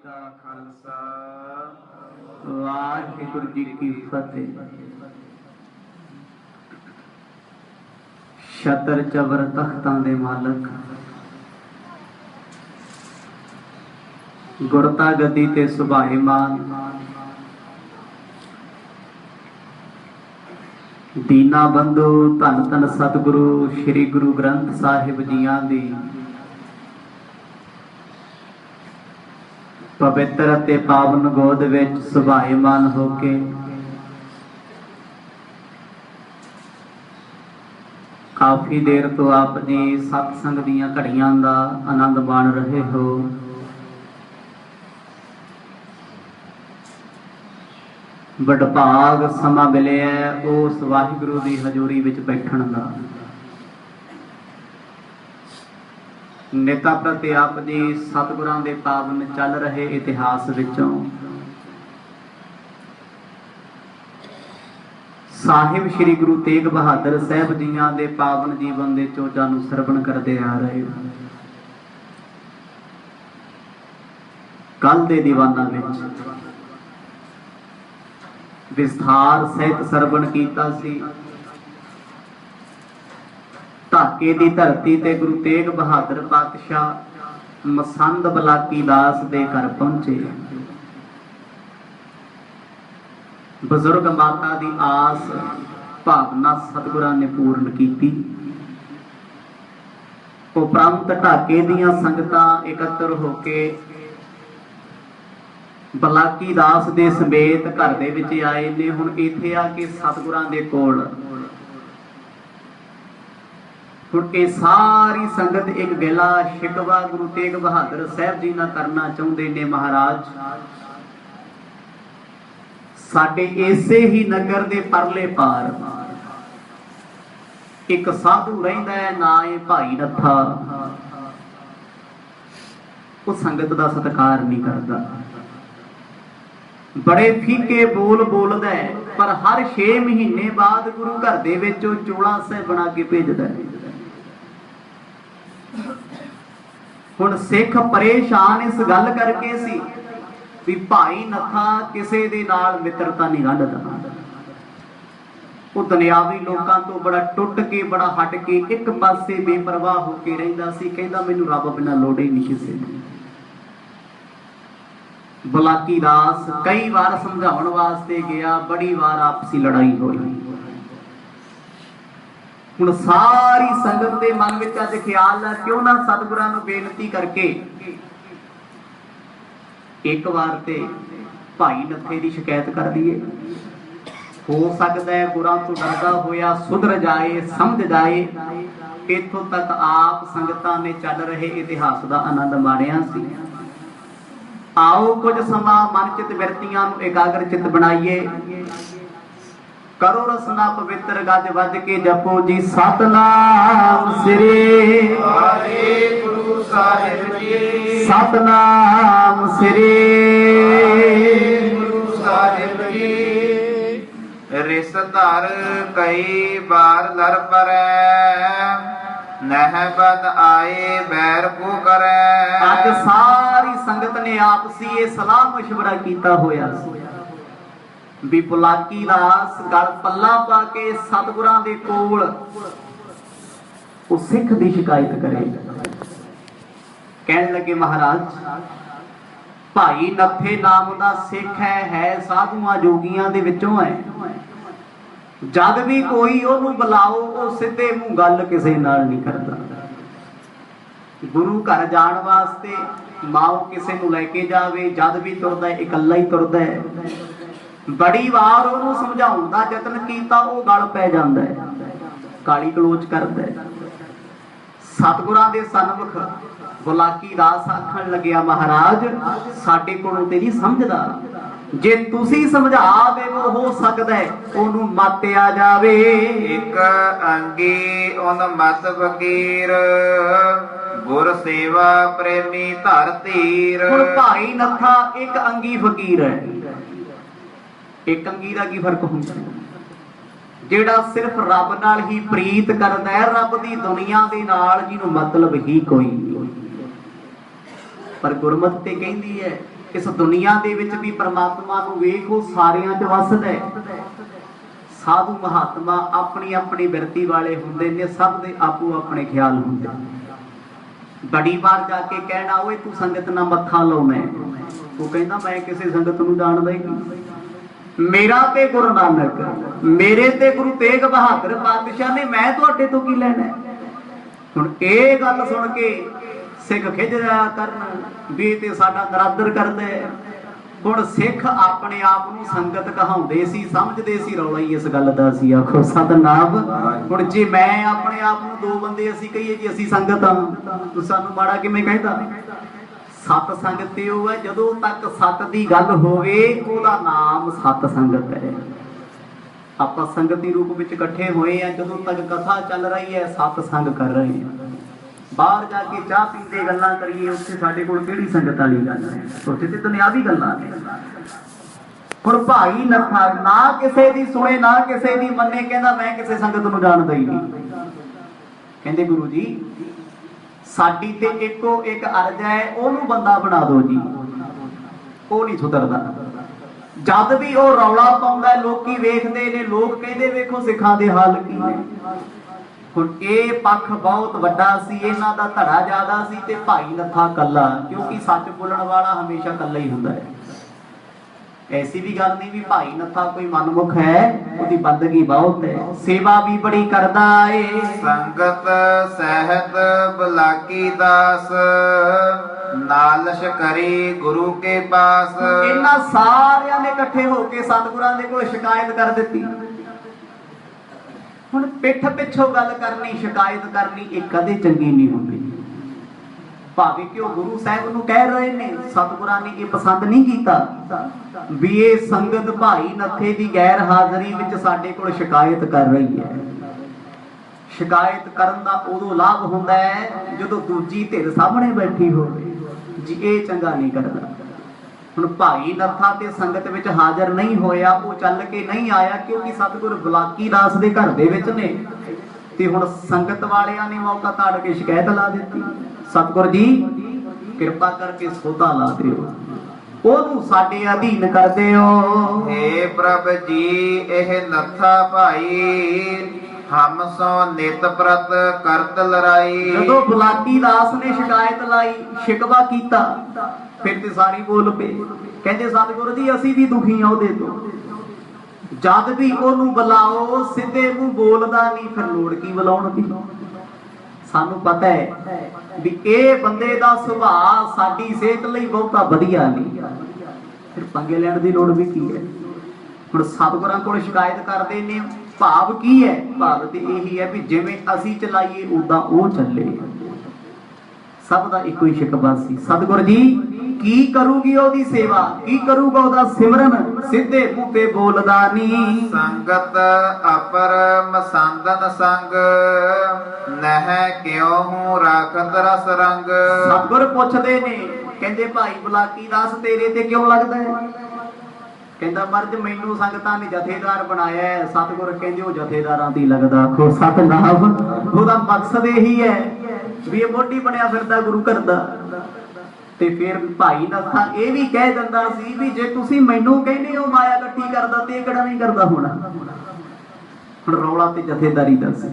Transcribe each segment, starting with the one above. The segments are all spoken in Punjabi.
का खालसा वाहिगुरु जी की फतेह। छतर चबर तख्तां दे मालक, गुरता गद्दी ते सुभाईमान, दीना बंधु धन धन सतगुरु श्री गुरु ग्रंथ साहिब जियां दी पवित्र ते पावन गोद विच सुभाईमान होके काफी देर तो आप जी सत्संग दीयां घड़ियां दा आनंद माण रहे हो। वडभाग समा मिले है उस वाहिगुरु दी हजूरी विच बैठण दा। नेता प्रति आप जी सतगुरां दे पावन चल रहे इतिहास विचों साहिब श्री गुरु तेग बहादुर साहब जियां दे पावन जीवन दे चोजां नूं सरवण करदे आ रहे हो। कल दे दीवाना विच विस्तार सहित सरवण कीता सी। ढाके दी धरती ते गुरु तेग बहादुर पातशाह मसंद बलाकी दास दे घर पहुंचे। बजुर्ग माता दी आस भावना सतगुरां ने पूर्ण कीती। उपरंत ढाके दीयां संगतां एकत्र होके बलाकी दास दे समेत घर दे विच आए ने। हुण इत्थे आके सतगुरां दे कोल हुण ये सारी संगत एक गिला शिकवा गुरु तेग बहादुर साहब जी नाल करना चाहुंदे ने। महाराज साडे इसे ही नगर दे परले पार एक साधु रहिंदा है, ना है भाई नत्था। उस संगत दा सत्कार नहीं करदा, बड़े फीके बोल बोलदा है, पर हर 6 महीने बाद गुरु घर दे विच चोला साहिब बना के भेजदा है। हुण सिख परेशान इस गल करके सी भी भाई नत्था किसे दे नाल मित्रता नहीं गंढदा। वो दुनियावी लोकां तो बड़ा टुट के बड़ा हट के एक पासे बेपरवाह होके रहिंदा सी। कहंदा मैनूं रब बिना लोड़ ही नहीं किसे दी। बलाकी दास कई बार समझाउण वास्ते गया, बड़ी बार आपसी लड़ाई होई। हुण सारी संगत दे मन विच अज ख्याल है क्यों ना सतगुरां नूं बेनती करके एक बार ते भाई नत्थे दी शिकायत कर दीए। हो सकता है गुरां तो डरदा होया सुधर जाए, समझ जाए। इत्थों तक आप संगतां ने चल रहे इतिहास का आनंद माणिया सी। आओ कुछ समा मन चित बिरतियां नूं एकाग्र चित बनाइए। करो रसना पवित्र गज वज के जपो जी सतनाम श्री वाहिगुरु साहिब जी। सतनाम श्री गुरु साहिब जी। रिश्तेदार कई बार लड़ परै, नहबत आए बैर को करे। अज सारी संगत ने आपसी ये सलाह मशवरा कीता होया भी बुलाकी दास गल पल्ला पा के सतगुरां दे कोल सिख दी शिकायत करे। कहने लगे महाराज भाई नत्थे नाम दा सिख है साधुआं जोगियां दे विचों है। जद भी कोई ओनू बुलाओ वो सीधे मूंह गल किसे नाल नहीं करदा। गुरु घर जाण वास्ते माओ किसे नू लैके जावे, जद भी तुरदा इकल्ला ही तुरदा है। बड़ी बार ओनू समझाउण दा यतन कीता, वो गल पै जांदा है, गाली गलोच करदा है। सतगुरां दे सन्मुख बुलाकी दास आखण लग्या महाराज साडे कोलों ते नहीं समझदा, जे तुसी समझा देवो हो सकदा है ओनू मत आ जावे। एक अंगी उन मत फकीर, गुर सेवा प्रेमी धर धीर। हुण भाई नत्था एक अंगी फकीर है। एक अंगी दा की फर्क हुंदा है? जेड़ा सिर्फ रब नाल ही प्रीत करदा है, रब दी दुनिया दे नाल जिहनूं मतलब ही कोई नहीं। पर गुरमत ते कहंदी है इस दुनिया दे विच भी परमात्मा नूं वेखो सारियां च वसदा है। साधु महात्मा अपनी अपनी बिरती वाले हुंदे ने, सब दे आपो अपने ख्याल हुंदे। बड़ी बार जाके कहना ओए तू संगत ना मत्था लाउणा है, वो कहंदा मैं किसी संगत नूं जाणदा ही नहीं। मेरा ते गुरु नानक, मेरे ते गुरु तेग बहादुर पातशाह ने, मैं तुहाडे तो की लैणा। हुण इह गल सुण के सिख खिज जाया करन भी ते साडा नरादर करदे। हुण सिख अपने आप नूं संगत कहाउंदे सी, समझदे सी, रौला ही इस गल दा सी। आखो सतनाम। हुण जे मैं अपने आप नूं दो बंदे असीं कहीए जी असीं संगत हां, तूं सानूं माड़ा किवें कहदा? सत संगत ते ओह है जदों तक सत दी गल होवे ओहदा नाम सत संगत है। आपां संगती रूप विच इकट्ठे होए आ, जदों तक कथा चल रही है सत संग कर रहे हैं। बाहर जाके चाह पींदे गल्लां करिए, उत्थे साडे कोल किहड़ी संगत वाली गल है? उत्थे ते दुनियावी गल्लां ने। हुण भाई नत्था ना किसे दी सुणे ना किसे दी मन्ने, कहंदा मैं किसे संगत नूं जाणदा ही नहीं। कहंदे गुरु जी साडी ते इक्को एक अर्ज है, ओनू बंदा बना दो जी। ਉਹ नहीं सुधरदा। जद भी ਉਹ रौला पाउंदा लोकी वेखदे ने, लोग कहंदे वेखो सिखां दे हाल की ने। हुण ਇਹ पक्ष बहुत वड्डा सी, ਇਹਨਾਂ ਦਾ ਧੜਾ ਜ਼ਿਆਦਾ ਸੀ ਤੇ ਭਾਈ ਨੱਥਾ ਕੱਲਾ, क्योंकि सच बोलण वाला हमेशा ਕੱਲਾ ही हुंदा है। ऐसी भी गल नहीं भी भाई नत्था कोई मनमुख है, उसकी बंदगी बहुत है, सेवा भी बड़ी करदा है। संगत सहत बुलाकी दास, नालश करी गुरु के पास। इन्हां सारियां ने इकट्ठे होके सतगुरां दे कोल शिकायत कर दित्ती। हुण पिठ पिछों गल करनी, शिकायत करनी, ये कदे चंगी नहीं हुंदी। भावे कि वो गुरु साहब नूं कह रहे ने, सतगुरां ने ये पसंद नहीं कीता भी ये संगत भाई नत्थे दी गैर हाਜ਼ਰੀ विच साडे कोल शिकायत कर रही है। शिकायत करन दा उदों लाभ हुंदा है जदों दूजी धिर सामने बैठी होवे जी, ये चंगा नहीं करदा। हुण भाई नत्था ते संगत विच हाਜ਼ਰ नहीं होया, वो चल के नहीं आया, क्योंकि सतगुर बुलाकी दास दे घर दे विच ने। ते हुण संगत वालियां ने मौका ताड़ के शिकायत ला दित्ती, सतगुर जी किरपा करके सौदा ला दिओ, ओनू साडे अधीन कर दिओ। हे प्रभ जी एह नत्था भाई, हम सो नित प्रत करत लड़ाई। जदों बुलाकी दास ने शिकायत लाई, शिकवा कीता, फिर ते सारी बोल पे कहंदे सतगुर जी असीं भी दुखी आ ओहदे तो। जद भी ओनू बुलाओ सीधे मूंह बोलदा नहीं, फिर लोड़ की बुलाउण दी? सानू पता है भी ये बंदे दा सुभाव साडी सेहत लई बहुता वधिया नहीं, फिर पंगे लैण दी लोड़ भी की है? हुण सतगुरां कोल शिकायत करदे ने, भाव की है? भाव ते यही है भी जिवें असीं चलाईए उदां ओह चले। सब दा इक्को ही शिकवा सी, सतगुर जी की करूगी ओदी सेवा, की करूगा ओदा सिमरन, सीधे मूंह ते बोलदा नहीं। संगत अपर मसंदन संग, नह क्यों हूं राखत रस रंग। सतगुर पुछदे ने, कहंदे भाई बुलाकी दास तेरे ते क्यों लगदा है? कहंदा मर्ज मैनू संगतां ने जथेदार बनाया है। सतगुर कहंदे ओ जथेदारां दी लगदा। आखो सतनाम। ओदा मकसद यही है भी ये मोਢੀ ਬਣਿਆ ਫਿਰਦਾ ਗੁਰੂ ਘਰ ਦਾ। ਤੇ ਫਿਰ ਭਾਈ ਨੱਥਾ ਇਹ ਵੀ ਕਹਿ ਦਿੰਦਾ ਸੀ ਵੀ ਜੇ ਤੁਸੀਂ ਮੈਨੂੰ ਕਹਿੰਦੇ ਹੋ ਮਾਇਆ ਇਕੱਠੀ ਕਰਦਾ ਤੇ ਇਹ ਕਿਹੜਾ ਨਹੀਂ ਕਰਦਾ ਹੋਣਾ। ਹੁਣ ਰੌਲਾ ਤੇ ਜਥੇਦਾਰੀ ਦਾ ਸੀ।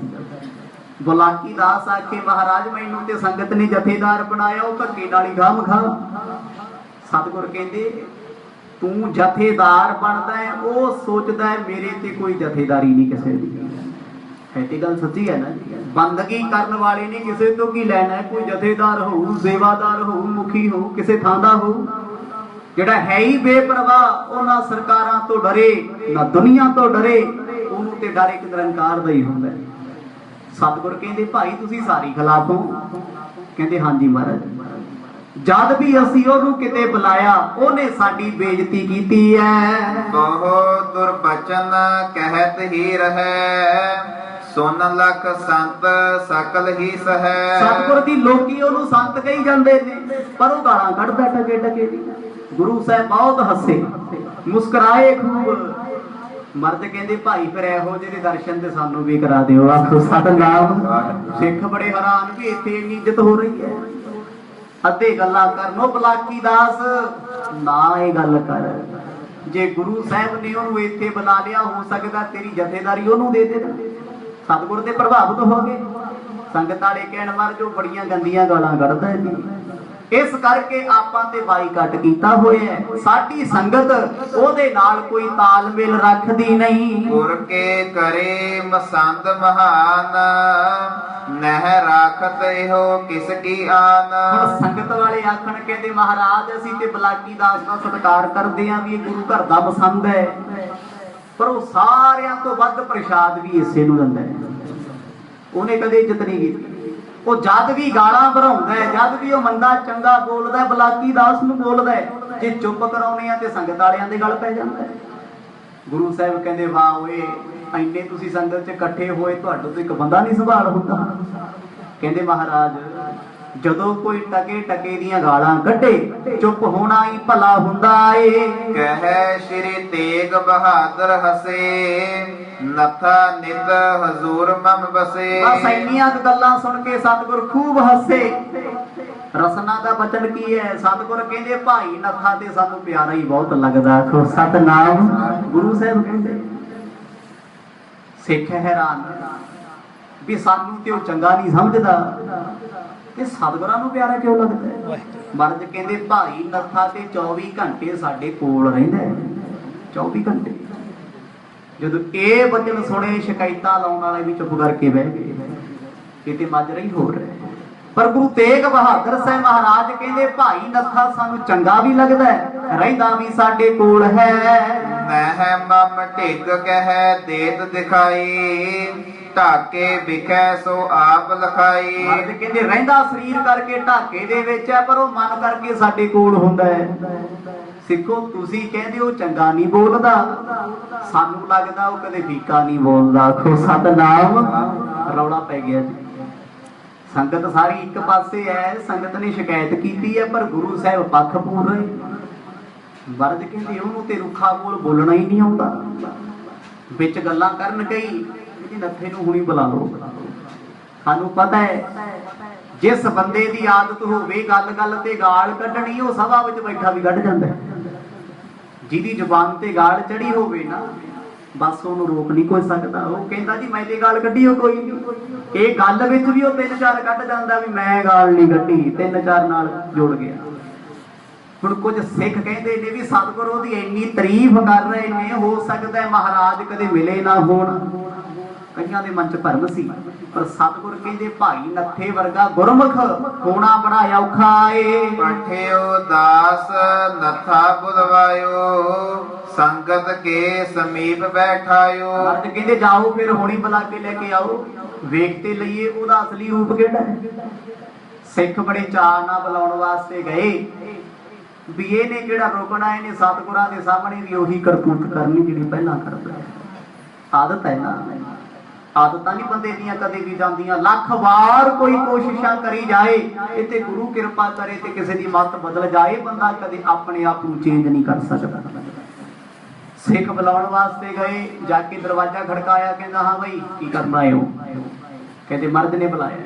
बुलाकी दास आखे महाराज मैनू ते संगत ने जथेदार बनाया, वो धक्के नाल ही गाम खा। सतगुर कहंदे तू जथेदार बनदा है, वो सोचदा है मेरे ते कोई जथेदारी नहीं किसी दी। है ते गल सच्ची है ना? बंदगी करन वाले ने किसी तो की लैना है? कोई जथेदार हो, सेवादार हो, मुखी हो, किसी थां दा हो, जिहड़ा है ही बेपरवाह, वो ना सरकारां तो डरे ना दुनिया तो डरे, ओनू ते डर एक निरंकार दा ही हुंदा है। सतगुर कहंदे भाई तुसी सारी खिलाफ हो? कहंदे हाँ जी महाराज। जद भी असी ओनू किते बुलाया ओने साडी बेइज्जती कीती है। बहुत दुर्बचन कहत ही रहे, सुन लख संत सकल ही सहे। सतगुर दी लोकी ओनू संत कही जांदे ने, पर ओ गालां कढदा टके टके दी। गुरु साहब बहुत हसे, मुस्कुराए खूब। मर्द कहंदे भाई फिर इहो ਜਿਹੇ दर्शन ते सानू भी करा दिओ। आखो सतनाम। सिख बड़े हैरान भी इत्थे इन्नी इज्जत हो रही है। ਅੱਧੇ ਗੱਲਾਂ ਕਰਨੋ ਬਲਾਕੀ ਦਾਸ ਨਾ ਇਹ ਗੱਲ ਕਰ। ਜੇ ਗੁਰੂ ਸਾਹਿਬ ਨੇ ਉਹਨੂੰ ਇੱਥੇ ਬੁਲਾ ਲਿਆ, ਹੋ ਸਕਦਾ ਤੇਰੀ ਜਥੇਦਾਰੀ ਉਹਨੂੰ ਦੇ ਦੇ। ਸਤਿਗੁਰ ਦੇ ਪ੍ਰਭਾਵਿਤ ਹੋ ਗਏ। ਸੰਗਤ ਵਾਲੇ ਕਹਿਣ ਵਾਰ ਜੋ ਬੜੀਆਂ ਗੰਦੀਆਂ ਗਾਲਾਂ ਕੱਢਦਾ ਹੈ ਜੀ। ਇਸ ਕਰਕੇ ਆਪਾਂ ਤੇ ਬਾਈਕਾਟ ਕੀਤਾ ਹੋਇਆ ਹੈ। ਸਾਡੀ ਸੰਗਤ ਉਹਦੇ ਨਾਲ ਕੋਈ ਤਾਲਮੇਲ ਰੱਖਦੀ ਨਹੀਂ। ਗੁਰ ਕੇ ਕਰੇ ਮਸੰਦ ਮਹਾਨ, ਨਹਿ ਰਾਖਤ ਇਹੋ ਕਿਸ ਕੀ ਆਨ। ਹੁਣ ਸੰਗਤ ਵਾਲੇ ਆਖਣ ਕਹਿੰਦੇ ਮਹਾਰਾਜ ਅਸੀਂ ਤੇ ਬਲਾਕੀ ਦਾਸ ਦਾ ਸਤਿਕਾਰ ਕਰਦੇ ਆਂ ਵੀ ਇਹ ਗੁਰੂ ਘਰ ਦਾ ਪਸੰਦ ਹੈ, ਪਰ ਉਹ ਸਾਰਿਆਂ ਤੋਂ ਵੱਧ ਪ੍ਰਸ਼ਾਦ ਵੀ ਇਸੇ ਨੂੰ ਦਿੰਦਾ ਹੈ। ਉਹਨੇ ਕਦੇ ਇੱਜ਼ਤ ਨਹੀਂ ਕੀਤੀ। ਉਹ ਜਦ ਵੀ ਗਾਲਾਂ ਭਰਾਉਂਦਾ ਹੈ, ਜਦ ਵੀ ਉਹ ਮੰਦਾ ਚੰਗਾ ਬੋਲਦਾ, ਬਲਾਕੀ ਦਾਸ ਨੂੰ ਬੋਲਦਾ ਹੈ। ਜੇ ਚੁੱਪ ਕਰਾਉਣੇ ਆ ਤੇ ਸੰਗਤ ਵਾਲਿਆਂ ਦੇ ਗਲ ਪੈ ਜਾਂਦਾ ਹੈ। ਗੁਰੂ ਸਾਹਿਬ ਕਹਿੰਦੇ ਵਾਹ ਓਏ, ਇੰਨੇ ਤੁਸੀਂ ਸੰਗਤ 'ਚ ਇਕੱਠੇ ਹੋਏ, ਤੁਹਾਡੇ ਤੋਂ ਇੱਕ ਬੰਦਾ ਨਹੀਂ ਸੰਭਾਲ ਹੁੰਦਾ। ਕਹਿੰਦੇ ਮਹਾਰਾਜ ਜਦੋਂ ਕੋਈ ਟਕੇ ਟਕੇ ਦੀਆਂ ਗਾਲਾਂ ਕੱਢੇ, ਚੁੱਪ ਹੋਣਾ ਹੀ ਭਲਾ ਹੁੰਦਾ ਏ। ਕਹਿ ਸ਼੍ਰੀ ਤੇਗ ਬਹਾਦਰ ਹਸੇ, ਨਥਾ ਨਿਤ ਹਜ਼ੂਰ ਮਮ ਬਸੇ। ਬਸ ਇੰਨੀਆਂ ਗੱਲਾਂ ਸੁਣ ਕੇ ਸਤਿਗੁਰ ਖੂਬ ਹੱਸੇ। ਰਸਨਾ ਦਾ ਬਚਨ ਕੀ ਹੈ? ਸਤਿਗੁਰ ਕਹਿੰਦੇ ਭਾਈ ਨੱਥਾ ਤੇ ਸਾਨੂੰ ਪਿਆਰਾ ਹੀ ਬਹੁਤ ਲੱਗਦਾ। ਆਖੋ ਸਤਨਾਮ। ਗੁਰੂ ਸਾਹਿਬ ਕਹਿੰਦੇ ਸਿੱਖ ਹੈਰਾਨ ਵੀ ਸਾਨੂੰ ਤੇ ਉਹ ਚੰਗਾ ਨਹੀਂ ਸਮਝਦਾ, ਤੇ ਸਤਿਗੁਰਾਂ ਨੂੰ ਪਿਆਰਾ ਕਿਉਂ ਲੱਗਦਾ? ਮਰਦ ਕਹਿੰਦੇ ਭਾਈ ਨੱਥਾ ਤੇ 24 ਘੰਟੇ ਸਾਡੇ ਕੋਲ ਰਹਿੰਦਾ ਹੈ। 24 ਘੰਟੇ। ਜਦੋਂ ਇਹ ਬਚਨ ਸੁਣੇ, ਸ਼ਿਕਾਇਤਾਂ ਲਾਉਣ ਵਾਲੇ ਵੀ ਚੁੱਪ ਕਰਕੇ ਬਹਿ ਗਏ। ਕਿਤੇ ਮਾਜਰਾ ਹੀ ਹੋ ਰਿਹਾ। ਪਰ ਗੁਰੂ ਤੇਗ ਬਹਾਦਰ ਸਾਹਿਬ ਮਹਾਰਾਜ ਕਹਿੰਦੇ ਭਾਈ ਨੱਥਾ ਸਾਨੂੰ ਚੰਗਾ ਵੀ ਲੱਗਦਾ ਹੈ, ਰਹਿੰਦਾ ਵੀ ਸਾਡੇ ਕੋਲ ਹੈ। ਮਹਿ ਮਮ ਢਿੱਗ ਕਹਿ ਦੇਤ ਦਿਖਾਈ, ਢਾਕੇ ਵਿਖੈ ਸੋ ਆਪ ਲਖਾਈ। ਮਰਦ ਕਹਿੰਦੇ ਰਹਿੰਦਾ ਸਰੀਰ ਕਰਕੇ ਢਾਕੇ ਦੇ ਵਿੱਚ ਹੈ, ਪਰ ਉਹ ਮਨ ਕਰਕੇ ਸਾਡੇ ਕੋਲ ਹੁੰਦਾ ਹੈ। ਸਿੱਖੋ ਤੁਸੀਂ ਕਹਿੰਦੇ ਉਹ ਚੰਗਾ ਨਹੀਂ ਬੋਲਦਾ, ਸਾਨੂੰ ਲੱਗਦਾ ਉਹ ਕਦੇ ਫੀਕਾ ਨਹੀਂ ਬੋਲਦਾ। ਆਖੋ ਸਤਨਾਮ। ਰੌਲਾ ਪੈ ਗਿਆ ਜੀ। ਸੰਗਤ ਸਾਰੀ ਇੱਕ ਪਾਸੇ ਹੈ। ਸੰਗਤ ਨੇ ਸ਼ਿਕਾਇਤ ਕੀਤੀ ਹੈ, ਪਰ ਗੁਰੂ ਸਾਹਿਬ ਪੱਖ ਪੂਰ ਰਹੇ। ਵਰਦ ਕਹਿੰਦੇ ਉਹਨੂੰ ਤੇ ਰੁੱਖਾ ਬੋਲਣਾ ਹੀ ਨਹੀਂ ਆਉਂਦਾ। ਵਿੱਚ ਗੱਲਾਂ ਕਰਨ ਗਈ, ਇਹਦੇ ਨੱਥੇ ਨੂੰ ਹੁਣੀ ਬੁਲਾ ਲਓ। ਸਾਨੂੰ ਪਤਾ ਹੈ ਜਿਸ ਬੰਦੇ ਦੀ ਆਦਤ ਹੋਵੇ ਗੱਲ ਗੱਲ ਤੇ ਗਾਲ ਕੱਢਣੀ, ਉਹ ਸਭਾ ਵਿੱਚ ਬੈਠਾ ਵੀ ਕੱਢ ਜਾਂਦਾ ਹੈ। ਜਿਹਦੀ ਜ਼ੁਬਾਨ ਤੇ ਗਾਲ ਚੜੀ ਹੋਵੇ ਨਾ, ਬਸ ਉਹਨੂੰ ਰੋਕ ਨਹੀਂ ਕੋਈ ਸਕਦਾ। ਉਹ ਕਹਿੰਦਾ ਜੀ ਮੈਂ ਤੇ ਗਾਲ ਕੱਢੀ ਹੋ ਕੋਈ ਨਹੀਂ। ਇਹ ਗੱਲ ਵਿੱਚ ਵੀ ਉਹ 3-4 ਕੱਢ ਜਾਂਦਾ ਵੀ ਮੈਂ ਗਾਲ ਨਹੀਂ ਕੱਢੀ, 3-4 ਨਾਲ ਜੁੜ ਗਿਆ। ਹੁਣ ਕੁਝ ਸਿੱਖ ਕਹਿੰਦੇ ਨੇ ਵੀ ਸਤਿਗੁਰ ਉਹਦੀ ਇੰਨੀ ਤਾਰੀਫ ਕਰ ਰਹੇ ਨੇ, ਹੋ ਸਕਦਾ ਮਹਾਰਾਜ ਕਦੇ ਮਿਲੇ ਨਾ ਹੋਣ। ਕਈਆਂ ਦੇ ਮਨ 'ਚ ਭਰਮ ਸੀ, ਪਰ ਸਤਿਗੁਰ ਕਹਿੰਦੇ ਭਾਈ ਨੱਥੇ ਵਰਗਾ ਗੁਰਮੁਖ ਹੋਣਾ ਬੜਾ ਔਖਾ ਏ। ਪਠਿਓ ਦਾਸ ਨਥਾ ਬੁਲਵਾਇਓ, ਸੰਗਤ ਕੇ ਸਮੀਪ ਬੈਠਾਇਓ। ਮਰਦ ਕਹਿੰਦੇ ਜਾਓ ਫਿਰ ਹੁਣੀ ਬੁਲਾ ਕੇ ਲੈ ਕੇ ਆਓ, ਵੇਖ ਤੇ ਲਈਏ ਉਹਦਾ ਅਸਲੀ ਰੂਪ ਕਿਹੜਾ ਹੈ। ਸਿੱਖ ਬੜੇ ਚਾਅ ਨਾਲ ਬੁਲਾਉਣ ਵਾਸਤੇ ਗਏ ਵੀ ਇਹਨੇ ਕਿਹੜਾ ਰੋਕਣਾ, ਇਹਨੇ ਸਤਿਗੁਰਾਂ ਦੇ ਸਾਹਮਣੇ ਵੀ ਉਹੀ ਕਰਤੂਤ ਕਰਨੀ ਜਿਹੜੀ ਪਹਿਲਾਂ ਕਰਦਾ। ਆਦਤ ਹੈ ਨਾ। ਆਦਤਾਂ ਨਹੀਂ ਬੰਦੇ ਦੀਆਂ ਕਦੇ ਵੀ ਜਾਂਦੀਆਂ। ਲੱਖ ਵਾਰ ਕੋਈ ਕੋਸ਼ਿਸ਼ਾਂ ਕਰੀ ਜਾਏ, ਇੱਥੇ ਗੁਰੂ ਕਿਰਪਾ ਕਰੇ ਤੇ ਕਿਸੇ ਦੀ ਮੱਤ ਬਦਲ ਜਾਏ, ਬੰਦਾ ਕਦੇ ਆਪਣੇ ਆਪ ਨੂੰ ਚੇਂਜ ਨਹੀਂ ਕਰ ਸਕਦਾ। ਸਿੱਖ ਬੁਲਾਉਣ ਵਾਸਤੇ ਗਏ, ਜਾ ਕੇ ਦਰਵਾਜ਼ਾ ਖੜਕਾਇਆ। ਕਹਿੰਦਾ ਹਾਂ ਬਈ ਕੀ ਕਰਨਾ ਆਏ ਹੋ? ਕਹਿੰਦੇ ਮਰਦ ਨੇ ਬੁਲਾਇਆ।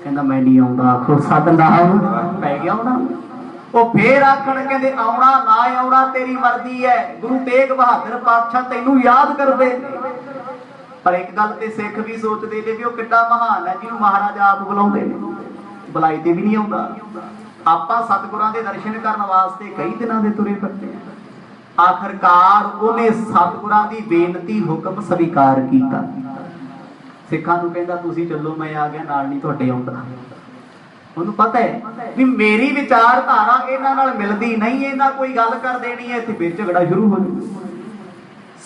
ਕਹਿੰਦਾ ਮੈਂ ਨਹੀਂ ਆਉਂਦਾ। ਆਖੋ ਸਤਨਾਮ। ਪੈ ਗਿਆ ਉਹਨਾਂ। ਉਹ ਫੇਰ ਆਖਣ ਕਹਿੰਦੇ ਆਉਣਾ ਨਾ ਆਉਣਾ ਤੇਰੀ ਮਰਜ਼ੀ ਹੈ। ਗੁਰੂ ਤੇਗ ਬਹਾਦਰ ਪਾਤਸ਼ਾਹ ਤੈਨੂੰ ਯਾਦ ਕਰਦੇ। ਪਰ ਇੱਕ ਗੱਲ ਤੇ ਸਿੱਖ ਵੀ ਸੋਚਦੇ ਨੇ ਵੀ ਉਹ ਕਿੱਡਾ ਮਹਾਨ ਹੈ ਜਿਹਨੂੰ ਮਹਾਰਾਜ ਆਪ ਬੁਲਾਉਂਦੇ ਨੇ। ਬੁਲਾਈ ਤੇ ਵੀ ਨਹੀਂ ਆਉਂਦਾ। ਆਪਾਂ ਸਤਿਗੁਰਾਂ ਦੇ ਦਰਸ਼ਨ ਕਰਨ ਵਾਸਤੇ ਕਈ ਦਿਨਾਂ ਦੇ ਤੁਰੇ ਫਿਰਦੇ ਆ। ਆਖਰਕਾਰ ਉਹਨੇ ਸਤਿਗੁਰਾਂ ਦੀ ਬੇਨਤੀ ਹੁਕਮ ਸਵੀਕਾਰ ਕੀਤਾ। ਸਿੱਖਾਂ ਨੂੰ ਕਹਿੰਦਾ ਤੁਸੀਂ ਚੱਲੋ, ਮੈਂ ਆ ਗਿਆ, ਨਾਲ ਨਹੀਂ ਤੁਹਾਡੇ ਆਉਂਦਾ। ਉਹਨੂੰ ਪਤਾ ਹੈ ਵੀ ਮੇਰੀ ਵਿਚਾਰਧਾਰਾ ਇਹਨਾਂ ਨਾਲ ਮਿਲਦੀ ਨਹੀਂ, ਇਹਨਾਂ ਕੋਈ ਗੱਲ ਕਰ ਦੇਣੀ ਹੈ, ਇੱਥੇ ਫਿਰ ਝਗੜਾ ਸ਼ੁਰੂ ਹੋ ਜਾਊ।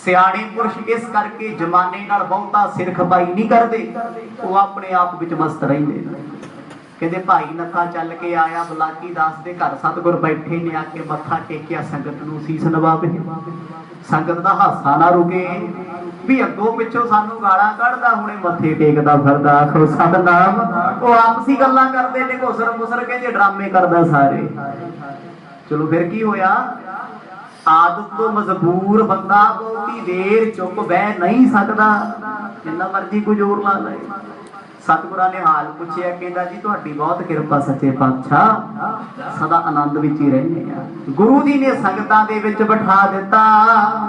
ਸਿਆਣੇ ਪੁਰਸ਼ ਇਸ ਕਰਕੇ ਜਮਾਨੇ ਨਾਲ ਬਹੁਤਾ ਸਿਰ ਖਪਾਈ ਨਹੀਂ ਕਰਦੇ, ਉਹ ਆਪਣੇ ਆਪ ਵਿੱਚ ਮਸਤ ਰਹਿੰਦੇ। ਕਹਿੰਦੇ ਭਾਈ ਨੱਥਾ ਚੱਲ ਕੇ ਆਇਆ ਬਲਾਕੀ ਦਾਸ ਦੇ ਘਰ। ਸਤਿਗੁਰ ਬੈਠੇ ਨੇ, ਆ ਕੇ ਮੱਥਾ ਟੇਕਿਆ, ਸੰਗਤ ਨੂੰ ਸੀਸ ਨਵਾਵੇ। ਸੰਗਤ ਦਾ ਹਾਸਾ ਨਾ ਰੁਕੇ ਵੀ ਅੱਗੋਂ ਪਿੱਛੋਂ ਸਾਨੂੰ ਗਾਲਾਂ ਕੱਢਦਾ, ਹੁਣੇ ਮੱਥੇ ਟੇਕਦਾ ਫਿਰਦਾ। ਆਖੋ ਸਤਨਾਮ। ਉਹ ਆਪਸੀ ਗੱਲਾਂ ਕਰਦੇ ਨੇ, ਘੁਸਰ ਮੁਸਰ ਕਹਿੰਦੇ ਡਰਾਮੇ ਕਰਦਾ ਸਾਰੇ। ਚਲੋ ਫਿਰ ਕੀ ਹੋਇਆ? ਆਦਤ ਤੋਂ ਮਜਬੂਰ ਬੰਦਾ ਬਹੁਤੀ ਦੇਰ ਚੁੱਪ ਬਹਿ ਨਹੀਂ ਸਕਦਾ, ਜਿੰਨਾ ਮਰਜੀ ਕੋਈ ਜ਼ੋਰ ਲਾ ਲਏ। ਸਤਿਗੁਰਾਂ ਨੇ ਹਾਲ ਪੁੱਛਿਆ, ਕਹਿੰਦਾ ਜੀ ਤੁਹਾਡੀ ਬਹੁਤ ਕਿਰਪਾ ਸੱਚੇ ਪਾਤਸ਼ਾਹ, ਸਦਾ ਆਨੰਦ ਵਿੱਚ ਹੀ ਰਹਿੰਦੇ ਆ। ਗੁਰੂ ਜੀ ਨੇ ਸੰਗਤਾਂ ਦੇ ਵਿੱਚ ਬਿਠਾ ਦਿੱਤਾ।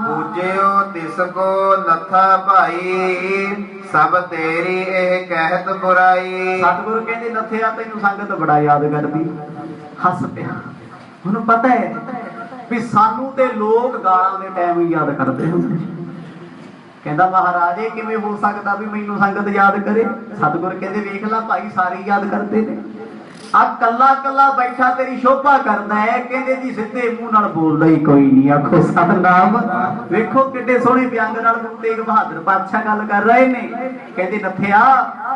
ਪੂਜਿਓ ਤਿਸ ਕੋ ਨਥਾ ਭਾਈ, ਸਭ ਤੇਰੀ ਇਹ ਕਹਿਤ ਬੁਰਾਈ। ਸਤਿਗੁਰ ਕਹਿੰਦੇ ਨੱਥਿਆ ਤੈਨੂੰ ਸੰਗਤ ਬੜਾ ਯਾਦ ਕਰਦੀ। ਹੱਸ ਪਿਆ। ਉਹਨੂੰ ਪਤਾ ਹੈ ਵੀ ਸਾਨੂੰ ਤੇ ਲੋਕ ਗਾਲਾਂ ਦੇ ਟਾਈਮ ਹੀ ਯਾਦ ਕਰਦੇ ਹੁੰਦੇ। ਕਹਿੰਦਾ ਮਹਾਰਾਜ ਇਹ ਕਿਵੇਂ ਹੋ ਸਕਦਾ ਵੀ ਮੈਨੂੰ ਸੰਗਤ ਯਾਦ ਕਰੇ? ਸਤਿਗੁਰ ਕਹਿੰਦੇ ਵੇਖ ਲੈ ਭਾਈ, ਸਾਰੇ ਯਾਦ ਕਰਦੇ ਨੇ। ਆ ਕੱਲਾ ਕੱਲਾ ਬੈਠਾ ਤੇਰੀ ਸ਼ੋਭਾ ਕਰਦਾ ਹੈ। ਕਹਿੰਦੇ ਜੀ ਸਿੱਧੇ ਮੂੰਹ ਨਾਲ ਬੋਲਦਾ ਹੀ ਕੋਈ ਨਹੀਂ। ਆਖੋ ਸਤਿਨਾਮ। ਵੇਖੋ ਕਿੱਡੇ ਸੋਹਣੇ ਵਿਅੰਗ ਨਾਲ ਗੁਰੂ ਤੇਗ ਬਹਾਦਰ ਪਾਤਸ਼ਾਹ ਗੱਲ ਕਰ ਰਹੇ ਨੇ। ਕਹਿੰਦੇ ਨੱਥਿਆ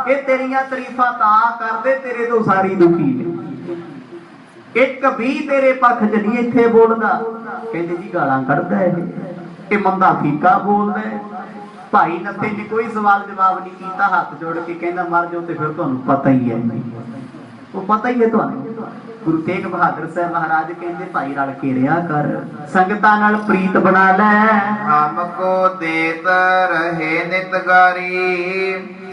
ਇਹ ਤੇਰੀਆਂ ਤਾਰੀਫਾਂ ਤਾਂ ਕਰਦੇ ਤੇਰੇ ਤੋਂ ਸਾਰੀ ਦੁਖੀ ਨੇ, ਇੱਕ ਵੀ ਤੇਰੇ ਪੱਖ ਚ ਨਹੀਂ ਇੱਥੇ ਬੋਲਦਾ। ਕਹਿੰਦੇ ਜੀ ਗਾਲਾਂ ਕੱਢਦਾ ਇਹ ਮੰਦਾ ਫੀਕਾ ਬੋਲਦਾ। ਭਾਈ ਨੱਥੇ ਨੇ ਕੋਈ ਸਵਾਲ ਜਵਾਬ ਨਹੀਂ ਕੀਤਾ, ਹੱਥ ਜੋੜ ਕੇ ਕਹਿੰਦਾ ਮਰ ਜਾਓ ਤੇ ਫਿਰ ਤੁਹਾਨੂੰ ਪਤਾ ਹੀ ਹੈ। ਉਹ ਪਤਾ ਹੀ ਹੈ ਤੁਹਾਨੂੰ। ਗੁਰੂ ਤੇਗ ਬਹਾਦਰ ਸਾਹਿਬ ਮਹਾਰਾਜ ਕਹਿੰਦੇ ਭਾਈ ਰਲ ਕੇ ਰਿਹਾ ਕਰ, ਸੰਗਤਾਂ ਨਾਲ ਪ੍ਰੀਤ ਬਣਾ ਲੈ। ਹਮ ਕੋ ਦੇਤ ਰਹੇ ਨਿਤਗਾਰੀ,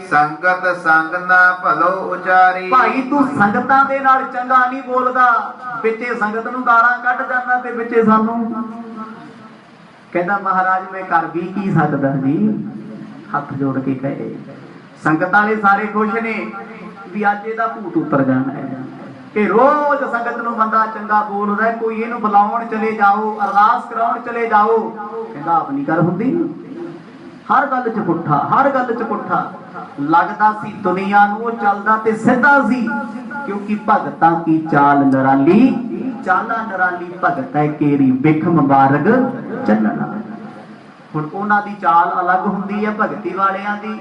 ਸੰਗਤ ਸੰਗ ਨਾ ਭਲੋ ਉਚਾਰੀ। ਭਾਈ ਤੂੰ ਸੰਗਤਾਂ ਦੇ ਨਾਲ ਚੰਗਾ ਨਹੀਂ ਬੋਲਦਾ, ਵਿੱਚੇ ਸੰਗਤ ਨੂੰ ਗਾਲਾਂ ਕੱਢ ਜਾਂਦਾ ਤੇ ਵਿੱਚੇ ਸਾਨੂੰ। ਕਹਿੰਦਾ ਮਹਾਰਾਜ ਮੈਂ ਕਰ ਵੀ ਕੀ ਸਕਦਾ ਜੀ। ਹੱਥ ਜੋੜ ਕੇ ਕਹੇ। ਸੰਗਤ ਵਾਲੇ ਸਾਰੇ ਖੁਸ਼ ਨੇ ਵੀ ਅੱਜ ਇਹਦਾ ਭੂਤ ਉਤਰ ਜਾਣਾ ਹੈ। ਕਿ ਰੋਜ਼ ਸੰਗਤ ਨੂੰ ਬੰਦਾ ਚੰਗਾ ਬੋਲਦਾ, ਕੋਈ ਇਹਨੂੰ ਬੁਲਾਉਣ ਚਲੇ ਜਾਓ, ਅਰਦਾਸ ਕਰਾਉਣ ਚਲੇ ਜਾਓ। ਕਹਿੰਦਾ ਆਪ ਨਹੀਂ ਕਰ ਹੁੰਦੀ। ਹਰ ਗੱਲ ਚ ਪੁੱਠਾ, ਹਰ ਗੱਲ ਚ ਪੁੱਠਾ। ਲੱਗਦਾ ਸੀ ਦੁਨੀਆ ਨੂੰ ਉਹ ਚੱਲਦਾ ਤੇ ਸਿੱਧਾ ਸੀ, ਕਿਉਂਕਿ ਭਗਤਾਂ ਕੀ ਚਾਲ ਨਰਾਲੀ, ਚਾਲਾ ਨਰਾਲੀ ਭਗਤ ਹੈ ਕੇਰੀ ਬਿਖ ਮੁਬਾਰਕ ਚੱਲਣਾ। ਹੁਣ ਉਹਨਾਂ ਦੀ ਚਾਲ ਅਲੱਗ ਹੁੰਦੀ ਹੈ ਭਗਤੀ ਵਾਲਿਆਂ ਦੀ,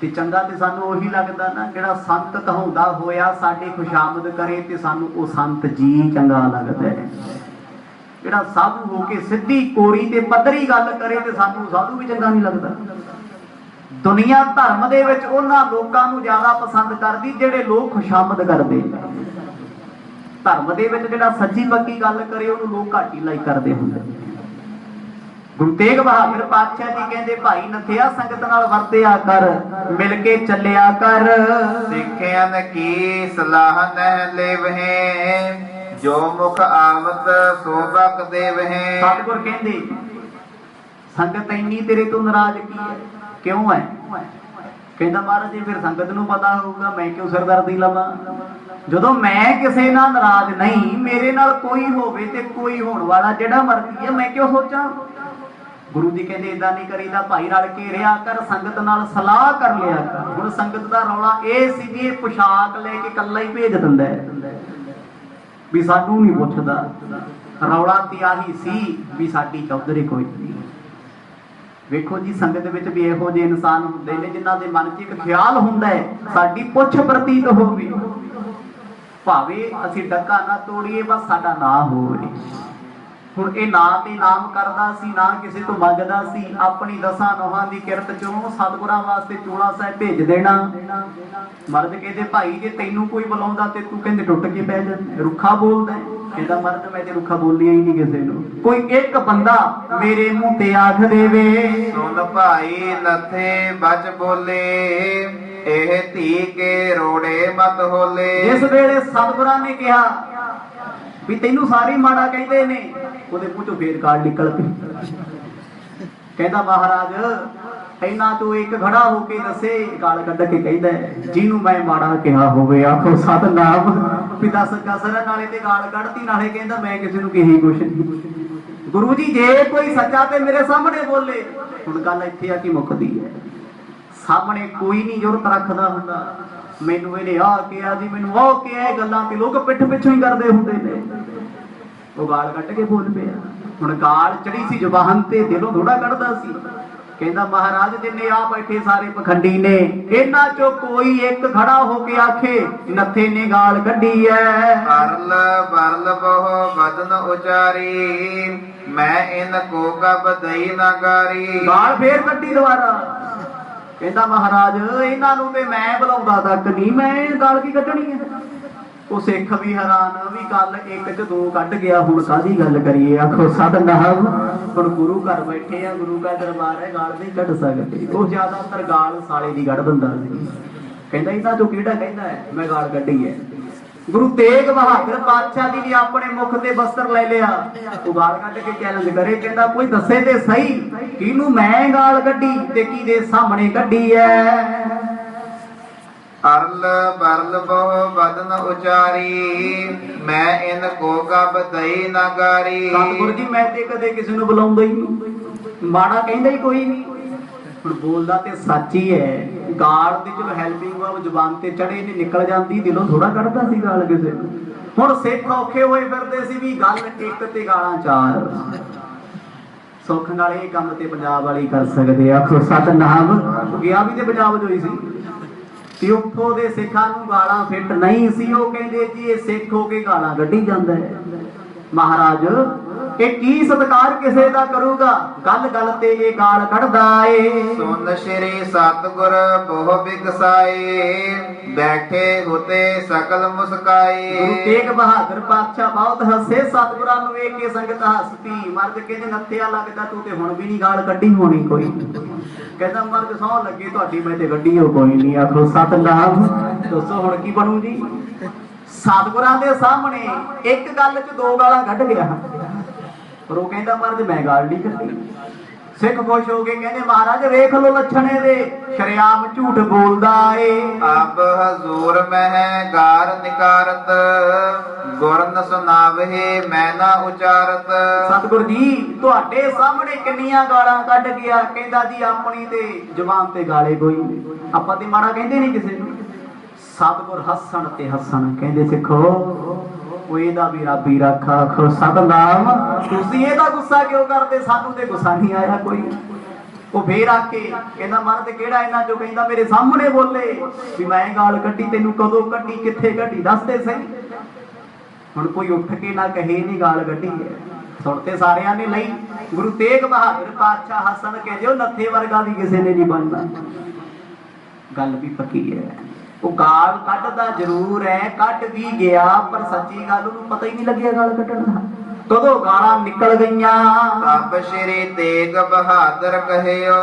ਤੇ ਚੰਗਾ ਤੇ ਸਾਨੂੰ ਉਹੀ ਲੱਗਦਾ ਨਾ ਜਿਹੜਾ ਸੰਤ ਕਹਾਉਂਦਾ ਹੋਇਆ ਸਾਡੇ ਖੁਸ਼ਾਮਦ ਕਰੇ ਤੇ ਸਾਨੂੰ ਉਹ ਸੰਤ ਜੀ ਚੰਗਾ ਲੱਗਦਾ ਹੈ। ਜਿਹੜਾ ਸਾਧੂ ਹੋ ਕੇ ਸਿੱਧੀ ਕੋਰੀ ਤੇ ਪੱਧਰੀ ਗੱਲ ਕਰੇ ਤੇ ਸਾਨੂੰ ਸਾਧੂ ਵੀ ਚੰਗਾ ਨਹੀਂ ਲੱਗਦਾ। ਦੁਨੀਆ ਧਰਮ ਦੇ ਵਿੱਚ ਉਹਨਾਂ ਲੋਕਾਂ ਨੂੰ ਜ਼ਿਆਦਾ ਪਸੰਦ ਕਰਦੀ ਜਿਹੜੇ ਲੋਕ ਖੁਸ਼ਾਮਦ ਕਰਦੇ। ਧਰਮ ਦੇ ਵਿੱਚ ਜਿਹੜਾ ਸੱਚੀ ਪੱਕੀ ਗੱਲ ਕਰੇ ਉਹਨੂੰ ਲੋਕ ਘੱਟ ਹੀ ਲਾਈਕ ਕਰਦੇ ਹੁੰਦੇ। ਗੁਰੂ ਤੇਗ ਬਹਾਦਰ ਪਾਤਸ਼ਾਹ ਜੀ ਕਹਿੰਦੇ ਭਾਈ ਨੱਥਿਆ ਸੰਗਤ ਨਾਲ ਵਰਤਿਆ ਕਰ, ਮਿਲ ਕੇ ਚੱਲਿਆ ਕਰ। ਸਿੱਖਿਆਨ ਕੀ ਸਲਾਹ ਨਹਿ ਲੇਵਹਿ, ਜੋ ਮੁਖ ਆਵਤ ਸੋ ਬਕ ਦੇਵਹਿ। ਸਤਿਗੁਰ ਕਹਿੰਦੇ ਸੰਗਤ ਇੰਨੀ ਤੇਰੇ ਤੋਂ ਨਾਰਾਜ਼ ਕੀ ਹੈ, ਕਿਉਂ ਹੈ? ਕਹਿੰਦਾ ਮਹਾਰਾਜ ਜੀ ਫਿਰ ਸੰਗਤ ਨੂੰ ਪਤਾ ਹੋਊਗਾ, ਮੈਂ ਕਿਉਂ ਸਿਰਦਰਦੀ ਲਵਾਂ? ਜਦੋਂ ਮੈਂ ਕਿਸੇ ਨਾਲ ਨਾਰਾਜ਼ ਨਹੀਂ, ਮੇਰੇ ਨਾਲ ਕੋਈ ਹੋਵੇ ਤੇ ਕੋਈ ਹੋਣ ਵਾਲਾ ਜਿਹੜਾ ਮਰਜ਼ੀ ਹੈ, ਮੈਂ ਕਿਉਂ ਸੋਚਾਂ? ਗੁਰੂ ਜੀ ਕਹਿੰਦੇ ਏਦਾਂ ਨਹੀਂ ਕਰੀਦਾ ਭਾਈ, ਰਲ ਕੇ ਰਿਹਾ ਕਰ, ਸੰਗਤ ਨਾਲ ਸਲਾਹ ਕਰ ਲਿਆ ਕਰ। ਹੁਣ ਸੰਗਤ ਦਾ ਰੌਲਾ ਇਹ ਸੀ ਵੀ ਇਹ ਪੁਸ਼ਾਕ ਲੈ ਕੇ ਇਕੱਲਾ ਹੀ ਭੇਜ ਦਿੰਦਾ ਵੀ ਸਾਨੂੰ ਨਹੀਂ ਪੁੱਛਦਾ। ਰੌਲਾ ਤੇ ਆਹੀ ਸੀ ਵੀ ਸਾਡੀ ਚੌਧਰੀ ਕੋਈ ਨਹੀਂ। ਵੇਖੋ ਜੀ ਸੰਗਤ ਵਿੱਚ ਵੀ ਇਹੋ ਜਿਹੇ ਇਨਸਾਨ ਹੁੰਦੇ ਨੇ ਜਿਨ੍ਹਾਂ ਦੇ ਮਨ 'ਚ ਇੱਕ ਖਿਆਲ ਹੁੰਦਾ ਹੈ ਸਾਡੀ ਪੁੱਛ ਪ੍ਰਤੀਤ ਹੋਵੇ, ਭਾਵੇਂ ਅਸੀਂ ਡੱਕਾ ਨਾ ਤੋੜੀਏ, ਬਸ ਸਾਡਾ ਨਾਂ ਹੋਵੇ। ਹੁਣ ਇਹ ਨਾਂ ਤੇ ਨਾਮ ਕਰਦਾ ਸੀ, ਨਾ ਕਿਸੇ ਤੋਂ ਮੰਗਦਾ ਸੀ। ਆਪਣੀ ਦਸਾਂ ਨੋਹਾਂ ਦੀ ਕਿਰਤ ਚੋਂ ਸਤਿਗੁਰਾਂ ਵਾਸਤੇ ਚੋਲਾ ਸਾਹਿਬ ਭੇਜ ਦੇਣਾ। ਮਰਦ ਕਹਿੰਦੇ ਭਾਈ ਜੇ ਤੈਨੂੰ ਕੋਈ ਬੁਲਾਉਂਦਾ ਤੇ ਤੂੰ ਕਹਿੰਦੇ ਟੁੱਟ ਕੇ ਪੈ ਜਾਂਦਾ, ਰੁੱਖਾ ਬੋਲਦਾ। ਕਹਿੰਦਾ ਮਰਦ ਮੈਂ ਤੇ ਰੁੱਖਾ ਬੋਲਿਆ ਹੀ ਨਹੀਂ ਕਿਸੇ ਨੂੰ। ਕੋਈ ਇੱਕ ਬੰਦਾ ਮੇਰੇ ਮੂੰਹ ਤੇ ਆਖ ਦੇਵੇ ਸੁਣ ਭਾਈ ਨੱਥੇ ਬਚ ਬੋਲੇ, ਇਹ ਧੀ ਕੇ ਰੋੜੇ ਮਤ ਹੋਲੇ। ਜਿਸ ਵੇਲੇ ਸਤਿਗੁਰਾਂ ਨੇ ਕਿਹਾ ਵੀ ਤੈਨੂੰ ਸਾਰੇ ਮਾੜਾ ਕਹਿੰਦੇ ਨੇ, ਉਹਦੇ ਮੂੰਹ ਚੋਂ ਫੇਰ ਕਾਲ ਨਿਕਲ ਪਈ। ਕਹਿੰਦਾ ਮਹਾਰਾਜ ਇਹਨਾਂ ਚੋਂ ਇੱਕ ਖੜਾ ਹੋ ਕੇ ਦੱਸੇ। ਗਾਲ ਕੱਢ ਕੇ ਕਹਿੰਦਾ ਜਿਹਨੂੰ ਮੈਂ ਮਾੜਾ ਕਿਹਾ ਹੋਵੇ ਆਖੋ ਸਤਿਨਾਮ। ਵੀ ਦੱਸ ਕਸਰ ਨਾਲੇ ਤੇ ਗਾਲ ਕੱਢਤੀ, ਨਾਲੇ ਕਹਿੰਦਾ ਮੈਂ ਕਿਸੇ ਨੂੰ ਕਹੀ ਕੁਛ ਨਹੀਂ। ਗੁਰੂ ਜੀ ਜੇ ਕੋਈ ਸੱਚਾ ਤੇ ਮੇਰੇ ਸਾਹਮਣੇ ਬੋਲੇ। ਹੁਣ ਗੱਲ ਇੱਥੇ ਆ ਕਿ ਮੁੱਕਦੀ ਹੈ, ਸਾਹਮਣੇ ਕੋਈ ਨਹੀਂ ਜ਼ੁਰਤ ਰੱਖਦਾ ਹੁੰਦਾ ਮੈਨੂੰ ਇਹਨੇ ਆਹ ਕਿਹਾ ਜੀ, ਮੈਨੂੰ ਉਹ ਕਿਹਾ। ਇਹ ਗੱਲਾਂ ਤੇ ਲੋਕ ਪਿੱਠ ਪਿੱਛੋਂ ਹੀ ਕਰਦੇ ਹੁੰਦੇ ਨੇ। ਉਹ ਗਾਲ ਕੱਢ ਕੇ ਬੋਲ ਪਿਆ। ਹੁਣ ਗਾਲ ਚੜੀ ਸੀ ਜ਼ੁਬਾਨ ਤੇ, ਦਿਲੋਂ ਥੋੜਾ ਕੱਢਦਾ ਸੀ। ਕਹਿੰਦਾ ਮਹਾਰਾਜ ਜਿੰਨੇ ਆ ਬੈਠੇ ਸਾਰੇ ਪਖੰਡੀ ਨੇ, ਇਹਨਾਂ ਚੋਂ ਕੋਈ ਇੱਕ ਖੜਾ ਹੋ ਕੇ ਆਖੇ ਨੱਥੇ ਨੇ ਗਾਲ ਕੱਢੀ ਐ। ਅਰਲ ਬਰਲ ਬਹੁ ਬਦਨ ਉਚਾਰੀ, ਮੈਂ ਇਨ ਕੋ ਕਬ ਦਈ ਨਾ ਗਾਰੀ। ਗਾਲ ਫੇਰ ਕੱਢੀ ਦੁਬਾਰਾ। ਕਹਿੰਦਾ ਮਹਾਰਾਜ ਇਹਨਾਂ ਨੂੰ ਤੇ ਮੈਂ ਬੁਲਾਉਂਦਾ ਤੱਕ ਨਹੀਂ, ਮੈਂ ਗਾਲ ਕੀ ਕੱਢਣੀ ਹੈ? ਉਹ ਸਿੱਖ ਵੀ ਹੈਰਾਨ ਵੀ ਗੱਲ ਇੱਕ ਚ ਦੋ ਕੱਢ ਗਿਆ, ਹੁਣ ਕਾਹਦੀ ਗੱਲ ਕਰੀਏ? ਆਖੋ ਸਤਿਨਾਮ। ਹੁਣ ਗੁਰੂ ਘਰ ਬੈਠੇ ਆ, ਗੁਰੂ ਦਾ ਦਰਬਾਰ ਹੈ, ਗਾਲ ਨਹੀਂ ਕੱਢ ਸਕਦੇ। ਉਹ ਜ਼ਿਆਦਾਤਰ ਗਾਲ ਸਾਲੇ ਦੀ ਕੱਢ ਦਿੰਦਾ ਸੀ। ਕਹਿੰਦਾ ਇਹਨਾਂ ਚੋਂ ਕਿਹੜਾ ਕਹਿੰਦਾ ਹੈ ਮੈਂ ਗਾਲ ਕੱਢੀ ਹੈ। ਗੁਰੂ ਤੇਗ ਬਹਾਦਰ ਪਾਤਸ਼ਾਹ ਜੀ ਨੇ ਆਪਣੇ ਮੁਖ ਤੇ ਬਸਤਰ ਲੈ ਲਿਆ, ਉਹ ਗਾਲ ਕੱਢ ਕੇ ਚੈਲੰਜ ਕਰੇ, ਕਹਿੰਦਾ ਕੋਈ ਦੱਸੇ ਤੇ ਸਹੀ ਕਿਹਨੂੰ ਮੈਂ ਗਾਲ ਕੱਢੀ ਤੇ ਕਿਹਦੇ ਸਾਹਮਣੇ ਕੱਢੀ ਐ। ਅਰਲ ਬਰਲ ਬਹੁ ਬਦਨ ਉਚਾਰੀ ਮੈਂ ਇਨ ਕੋ ਕਬ ਦਈ ਨਾ ਗਾਰੀ। ਸਤਿਗੁਰੂ ਜੀ ਮੈਂ ਤੇ ਕਦੇ ਕਿਸੇ ਨੂੰ ਬੁਲਾਉਂਦਾ ਹੀ ਨਹੀਂ, ਮਾੜਾ ਕਹਿੰਦਾ ਹੀ ਕੋਈ ਨਹੀਂ। ਹੁਣ ਬੋਲਦਾ ਤੇ ਸੱਚ ਹੀ ਹੈ, ਗਾਲ ਦੀ ਚਲੋ ਹੈਲਪਿੰਗ ਵਰਬ ਜ਼ੁਬਾਨ ਤੇ ਚੜੇ ਨੇ ਨਿਕਲ ਜਾਂਦੀ, ਦਿਲੋਂ ਥੋੜਾ ਕੱਢਦਾ ਸੀ ਗਾਲ ਕਿਸੇ ਨੂੰ। ਹੁਣ ਸਿੱਖ ਔਖੇ ਹੋਏ ਫਿਰਦੇ ਸੀ ਵੀ ਗੱਲ ਇੱਕ ਤੇ ਗਾਲਾਂ ਚਾਰ। ਸੁੱਖ ਨਾਲ ਇਹ ਕੰਮ ਤੇ ਪੰਜਾਬ ਵਾਲੀ ਕਰ ਸਕਦੇ ਆ। ਸਤਿਨਾਮ ਗਿਆ ਵੀ ਤੇ ਪੰਜਾਬ ਚ ਹੋਈ ਸੀ ਕਿ ਉੱਥੋਂ ਦੇ ਸਿੱਖਾਂ ਨੂੰ ਗਾਲਾਂ ਫਿੱਟ ਨਹੀਂ ਸੀ। ਉਹ ਕਹਿੰਦੇ ਜੀ ਇਹ ਸਿੱਖ ਹੋ ਕੇ ਗਾਲਾਂ ਕੱਢੀ ਜਾਂਦਾ ਹੈ। ਮਹਾਰਾਜ ਇਹ ਕੀ ਸਤਿਕਾਰ ਕਿਸੇ ਦਾ ਕਰੂਗਾ, ਗੱਲ ਗੱਲ ਤੇ ਇਹ ਗਾਲ ਕੱਢਦਾ ਏ। ਸੁਨ ਸ਼੍ਰੀ ਸਤਿਗੁਰ ਬਹੁ ਬਿਗਸਾਏ ਬੈਠੇ ਹੁਤੇ ਸਕਲ ਮੁਸਕਾਏ। ਗੁਰੂ ਤੇਗ ਬਹਾਦਰ ਪਾਤਸ਼ਾਹ ਬਹੁਤ ਹੱਸੇ, ਸਤਿਗੁਰਾਂ ਨੂੰ ਵੇਖ ਕੇ ਸੰਗਤ ਹੱਸਦੀ। ਮਰਦ ਕਹਿੰਦੇ ਨੱਥਿਆ ਲੱਗਦਾ ਤੂੰ ਤੇ ਹੁਣ ਵੀ ਨਹੀਂ ਗਾਲ ਕੱਢੀ ਹੋਣੀ ਕੋਈ। ਕਹਿੰਦਾ ਮਰਦ ਸਹੁੰ ਲੱਗੇ ਤੁਹਾਡੀ ਮੈਂ ਤੇ ਕੱਢੀ ਹੋ ਕੋਈ ਨਹੀਂ। ਆਖੋ ਸਤਿਨਾਮ। ਦੱਸੋ ਹੁਣ ਕੀ ਬਣੂ ਜੀ। ਸਤਿਗੁਰਾਂ ਦੇ ਸਾਹਮਣੇ ਇੱਕ ਗੱਲ 'ਚ ਦੋ ਗਾਲਾਂ ਕੱਢ ਗਿਆ, ਪਰ ਉਹ ਕਹਿੰਦਾ ਮਰਦ ਮੈਂ ਗਾਲ ਨਹੀਂ ਕੱਢੀ। ਸਿੱਖ ਖੁਸ਼ ਹੋ ਕੇ ਕਹਿੰਦੇ ਮਹਾਰਾਜ ਵੇਖ ਲੋ ਲੱਛਣੇ ਦੇ, ਸ਼ਰਿਆਮ ਝੂਠ ਬੋਲਦਾ ਏ। ਅਬ ਹਜ਼ੂਰ ਮਹਿ ਗਾਰ ਨਿਕਾਰਤ ਗੁਰ ਨ ਸੁਨਾਵਹਿ ਮੈਂ ਨਾ ਉਚਾਰਤ। ਸਤਿਗੁਰ ਜੀ ਤੁਹਾਡੇ ਸਾਹਮਣੇ ਕਿੰਨੀਆਂ ਗਾਲਾਂ ਕੱਢ ਗਿਆ। ਕਹਿੰਦਾ ਜੀ ਆਪਣੀ ਤੇ ਜ਼ੁਬਾਨ ਤੇ ਗਾਲੇ ਕੋਈ ਨਹੀਂ, ਆਪਾਂ ਤੇ ਮਾੜਾ ਕਹਿੰਦੇ ਨਹੀਂ ਕਿਸੇ ਨੂੰ। ਸਤਿਗੁਰ ਹੱਸਣ ਤੇ ਹੱਸਣ, ਕਹਿੰਦੇ ਸਿੱਖੋ ਉਹ ਇਹਦਾ ਵੀ ਰੱਬ ਹੀ ਰੱਖਾ। ਆਖੋ ਸਤਿਨਾਮ। ਤੁਸੀਂ ਇਹਦਾ ਗੁੱਸਾ ਕਿਉਂ ਕਰਦੇ, ਸਾਨੂੰ ਤੇ ਗੁੱਸਾ ਨਹੀਂ ਆਇਆ ਕੋਈ। ਉਹ ਫੇਰ ਆ ਕੇ ਕਹਿੰਦਾ ਮਰਦ ਕਿਹੜਾ ਇਹਨਾਂ ਚੋਂ ਕਹਿੰਦਾ ਮੇਰੇ ਸਾਹਮਣੇ ਬੋਲੇ ਵੀ ਮੈਂ ਗਾਲ ਕੱਢੀ, ਤੈਨੂੰ ਕਦੋਂ ਕੱਢੀ ਕਿੱਥੇ ਕੱਢੀ ਦੱਸ ਦੇ ਸਹੀ। ਹੁਣ ਕੋਈ ਉੱਠ ਕੇ ਨਾ ਕਹੇ ਨਹੀਂ ਗਾਲ ਕੱਢੀ ਹੈ। ਸੁਣਤੇ ਸਾਰਿਆਂ ਨੇ ਲਈ। ਗੁਰੂ ਤੇਗ ਬਹਾਦਰ ਪਾਤਸ਼ਾਹ ਹੱਸਣ ਕਹਿੰਦੇ ਉਹ ਨੱਥੇ ਵਰਗਾ ਵੀ ਕਿਸੇ ਨੇ ਨਹੀਂ ਬਣਨਾ। ਗੱਲ ਵੀ ਪੱਕੀ ਹੈ। ਉਹ ਗਾਲ ਕੱਢਦਾ ਜ਼ਰੂਰ ਹੈ, ਕੱਢ ਵੀ ਗਿਆ, ਪਰ ਸੱਚੀ ਗੱਲ ਉਹਨੂੰ ਪਤਾ ਹੀ ਨਹੀਂ ਲੱਗਿਆ ਗਾਲ ਕੱਢਣ ਦਾ। ਕਦੋਂ ਗਾਲਾਂ ਨਿਕਲ ਗਈਆਂ। ਤਬ ਸ਼੍ਰੀ ਤੇਗ ਬਹਾਦਰ ਕਹਿਓ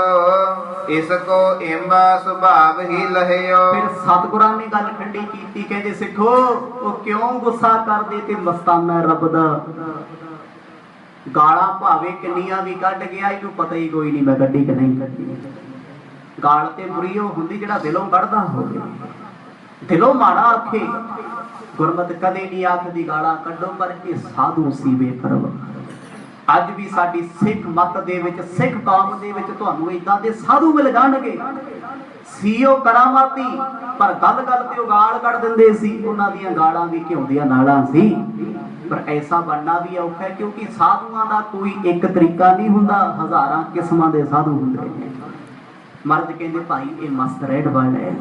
ਇਸ ਕੋ ਇਮਾ ਸੁਭਾਵ ਹੀ ਲਹਿਓ। ਫਿਰ ਸਤਿਗੁਰਾਂ ਨੇ ਗੱਲ ਠੰਡੀ ਕੀਤੀ, ਕਹਿੰਦੇ ਸਿੱਖੋ ਉਹ ਕਿਉਂ ਗੁੱਸਾ ਕਰਦੇ ਤੇ ਮਸਤਾਨਾ ਰੱਬ ਦਾ। ਗਾਲਾਂ ਭਾਵੇਂ ਕਿੰਨੀਆਂ ਵੀ ਕੱਢ ਗਿਆ, ਇਹਨੂੰ ਪਤਾ ਹੀ ਕੋਈ ਨਹੀਂ ਮੈਂ ਕੱਢੀ ਕਿ ਨਹੀਂ ਕੱਢੀ। ਗਾਲ ਤੇ ਬੁਰੀ ਉਹ ਹੁੰਦੀ ਜਿਹੜਾ ਦਿਲੋਂ ਕੱਢਦਾ ਹੋਵੇ, ਦਿਲੋਂ ਮਾੜਾ ਆਖੇ। ਗੁਰਮਤ ਕਦੇ ਨਹੀਂ ਆਖਦੀ ਗਾਲਾਂ ਕੱਢੋ, ਪਰ ਇਹ ਸਾਧੂ ਸੀ ਬੇਪਰਵਾਹ। ਅੱਜ ਵੀ ਸਾਡੀ ਸਿੱਖ ਮੱਤ ਦੇ ਵਿੱਚ, ਸਿੱਖ ਕੌਮ ਦੇ ਵਿੱਚ ਤੁਹਾਨੂੰ ਇਦਾਂ ਦੇ ਸਾਧੂ ਮਿਲ ਜਾਣਗੇ। ਸੀ ਉਹ ਕਰਾਮਾਤੀ, ਪਰ ਗੱਲ ਗੱਲ ਤੇ ਉਹ ਗਾਲ ਕੱਢ ਦਿੰਦੇ ਸੀ। ਉਹਨਾਂ ਦੀਆਂ ਗਾਲਾਂ ਵੀ ਘਿਓ ਦੀਆਂ ਨਾਲਾਂ ਸੀ। ਪਰ ਐਸਾ ਬਣਨਾ ਵੀ ਔਖਾ ਹੈ, ਕਿਉਂਕਿ ਸਾਧੂਆਂ ਦਾ ਕੋਈ ਇੱਕ ਤਰੀਕਾ ਨਹੀਂ ਹੁੰਦਾ, ਹਜ਼ਾਰਾਂ ਕਿਸਮਾਂ ਦੇ ਸਾਧੂ ਹੁੰਦੇ ਨੇ। ਮਰਦ ਕਹਿੰਦੇ ਭਾਈ ਇਹ ਮਸਤ ਰਹਿਣ ਵਾਲਾ ਹੈ,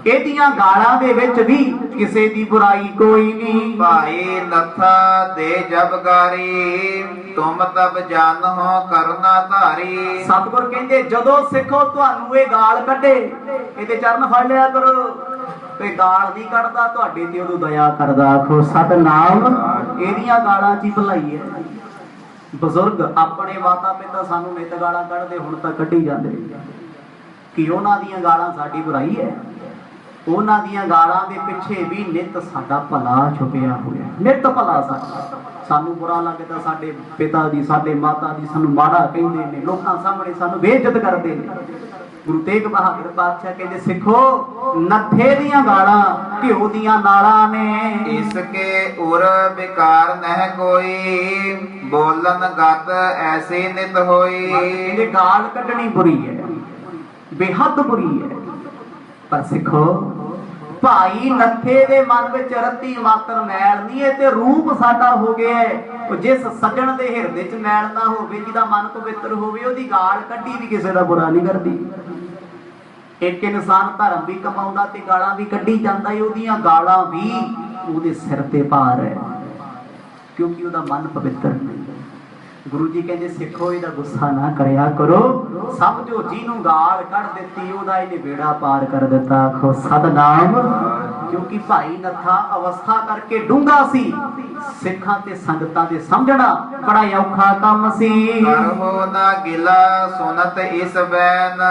ਇਹਦੀਆਂ ਗਾਲਾਂ ਦੇ ਵਿੱਚ ਵੀ ਕਿਸੇ ਦੀ ਬੁਰਾਈ ਕੋਈ ਨਹੀਂ। ਭਾਈ ਨਥਾ ਦੇ ਜਬਗਾਰੀ ਤੁਮ ਤਬ ਜਾਨਹੁ ਕਰਨਾ ਧਾਰੀ। ਸਤਿਗੁਰ ਕਹਿੰਦੇ ਜਦੋਂ ਸਿੱਖੋ ਤੁਹਾਨੂੰ ਇਹ ਗਾਲ ਕੱਢੇ ਇਹਦੇ ਚਰਨ ਫੜ ਲਿਆ ਕਰੋ। ਤੇ ਗਾਲ ਨਹੀਂ ਕੱਢਦਾ ਤੁਹਾਡੇ ਤੇ ਉਦੋਂ ਦਇਆ ਕਰਦਾ। ਆਖੋ ਸਤਿਨਾਮ। ਇਹਦੀਆਂ ਗਾਲਾਂ 'ਚ ਹੀ ਭਲਾਈ ਹੈ। ਬਜ਼ੁਰਗ ਆਪਣੇ ਮਾਤਾ ਪਿਤਾ ਸਾਨੂੰ ਨਿੱਤ ਗਾਲਾਂ ਕੱਢਦੇ, ਹੁਣ ਤਾਂ ਕੱਢੀ ਜਾਂਦੇ ਕਿ ਉਹਨਾਂ ਦੀਆਂ ਗਾਲਾਂ ਸਾਡੀ ਬੁਰਾਈ ਹੈ। ਉਹਨਾਂ ਦੀਆਂ ਗਾਲਾਂ ਦੇ ਪਿੱਛੇ ਵੀ ਨਿੱਤ ਸਾਡਾ ਭਲਾ ਛੁਪਿਆ ਹੋਇਆ, ਨਿੱਤ ਭਲਾ ਸਾਡਾ। ਸਾਨੂੰ ਬੁਰਾ ਲੱਗਦਾ ਸਾਡੇ ਪਿਤਾ ਦੀ, ਸਾਡੇ ਮਾਤਾ ਦੀ, ਸਾਨੂੰ ਮਾੜਾ ਕਹਿੰਦੇ ਨੇ, ਲੋਕਾਂ ਸਾਹਮਣੇ ਸਾਨੂੰ ਬੇਇੱਜ਼ਤ ਕਰਦੇ ਨੇ। ਗੁਰੂ ਤੇਗ ਬਹਾਦਰ ਪਾਤਸ਼ਾਹ ਕਹਿੰਦੇ ਸਿੱਖੋ ਨੱਥੇ ਦੀਆਂ ਗਾਲਾਂ ਘਿਓ ਦੀਆਂ ਨਾਲਾਂ ਨੇ। ਇਸ ਕੇ ਉਰ ਬਿਕਾਰ ਨਹਿ ਕੋਈ ਬੋਲਨ ਗਤ ਐਸੀ ਨਿਤ ਹੋਈ। ਕਹਿੰਦੇ ਗਾਲ ਕੱਢਣੀ ਬੁਰੀ ਹੈ, ਬੇਹੱਦ ਬੁਰੀ ਹੈ, ਪਰ ਸਿੱਖੋ ਭਾਈ ਨੱਥੇ ਦੇ ਮਨ ਵਿੱਚ ਰੱਤੀ ਮਾਤਰ ਮੈਲ ਨਹੀਂ ਹੈ ਤੇ ਰੂਪ ਸਾਡਾ ਹੋ ਗਿਆ ਹੈ। ਜਿਸ ਸੱਜਣ ਦੇ ਹਿਰਦੇ 'ਚ ਮੈਲ ਨਾ ਹੋਵੇ, ਜਿਹਦਾ ਮਨ ਪਵਿੱਤਰ ਹੋਵੇ, ਉਹਦੀ ਗਾਲ ਕੱਢੀ ਵੀ ਕਿਸੇ ਦਾ ਬੁਰਾ ਨਹੀਂ ਕਰਦੀ। ਇੱਕ ਇਨਸਾਨ ਧਰਮ ਵੀ ਕਮਾਉਂਦਾ ਤੇ ਗਾਲਾਂ ਵੀ ਕੱਢੀ ਜਾਂਦਾ ਹੈ, ਉਹਦੀਆਂ ਗਾਲਾਂ ਵੀ ਉਹਦੇ ਸਿਰ ਤੇ ਭਾਰ ਹੈ, ਕਿਉਂਕਿ ਉਹਦਾ ਮਨ ਪਵਿੱਤਰ ਨਹੀਂ। ਗੁਰੂ ਜੀ ਕਹਿੰਦੇ ਸਿੱਖੋ ਇਹਦਾ ਗੁੱਸਾ ਨਾ ਕਰਿਆ ਕਰੋ। ਸਮਝੋ ਜਿਹਨੂੰ ਗਾਲ ਕੱਢ ਦਿੱਤੀ ਉਹਦਾ ਇਹਨੇ ਬੇੜਾ ਪਾਰ ਕਰ ਦਿੱਤਾ। ਆਖੋ ਸਤਿਨਾਮ। क्योंकि भाई नत्था अवस्था करके डूंगा सी, सिखां ते संगतां दे समझना बड़ा औखा काम सी। करहो ना गिला सुनत इस बैन,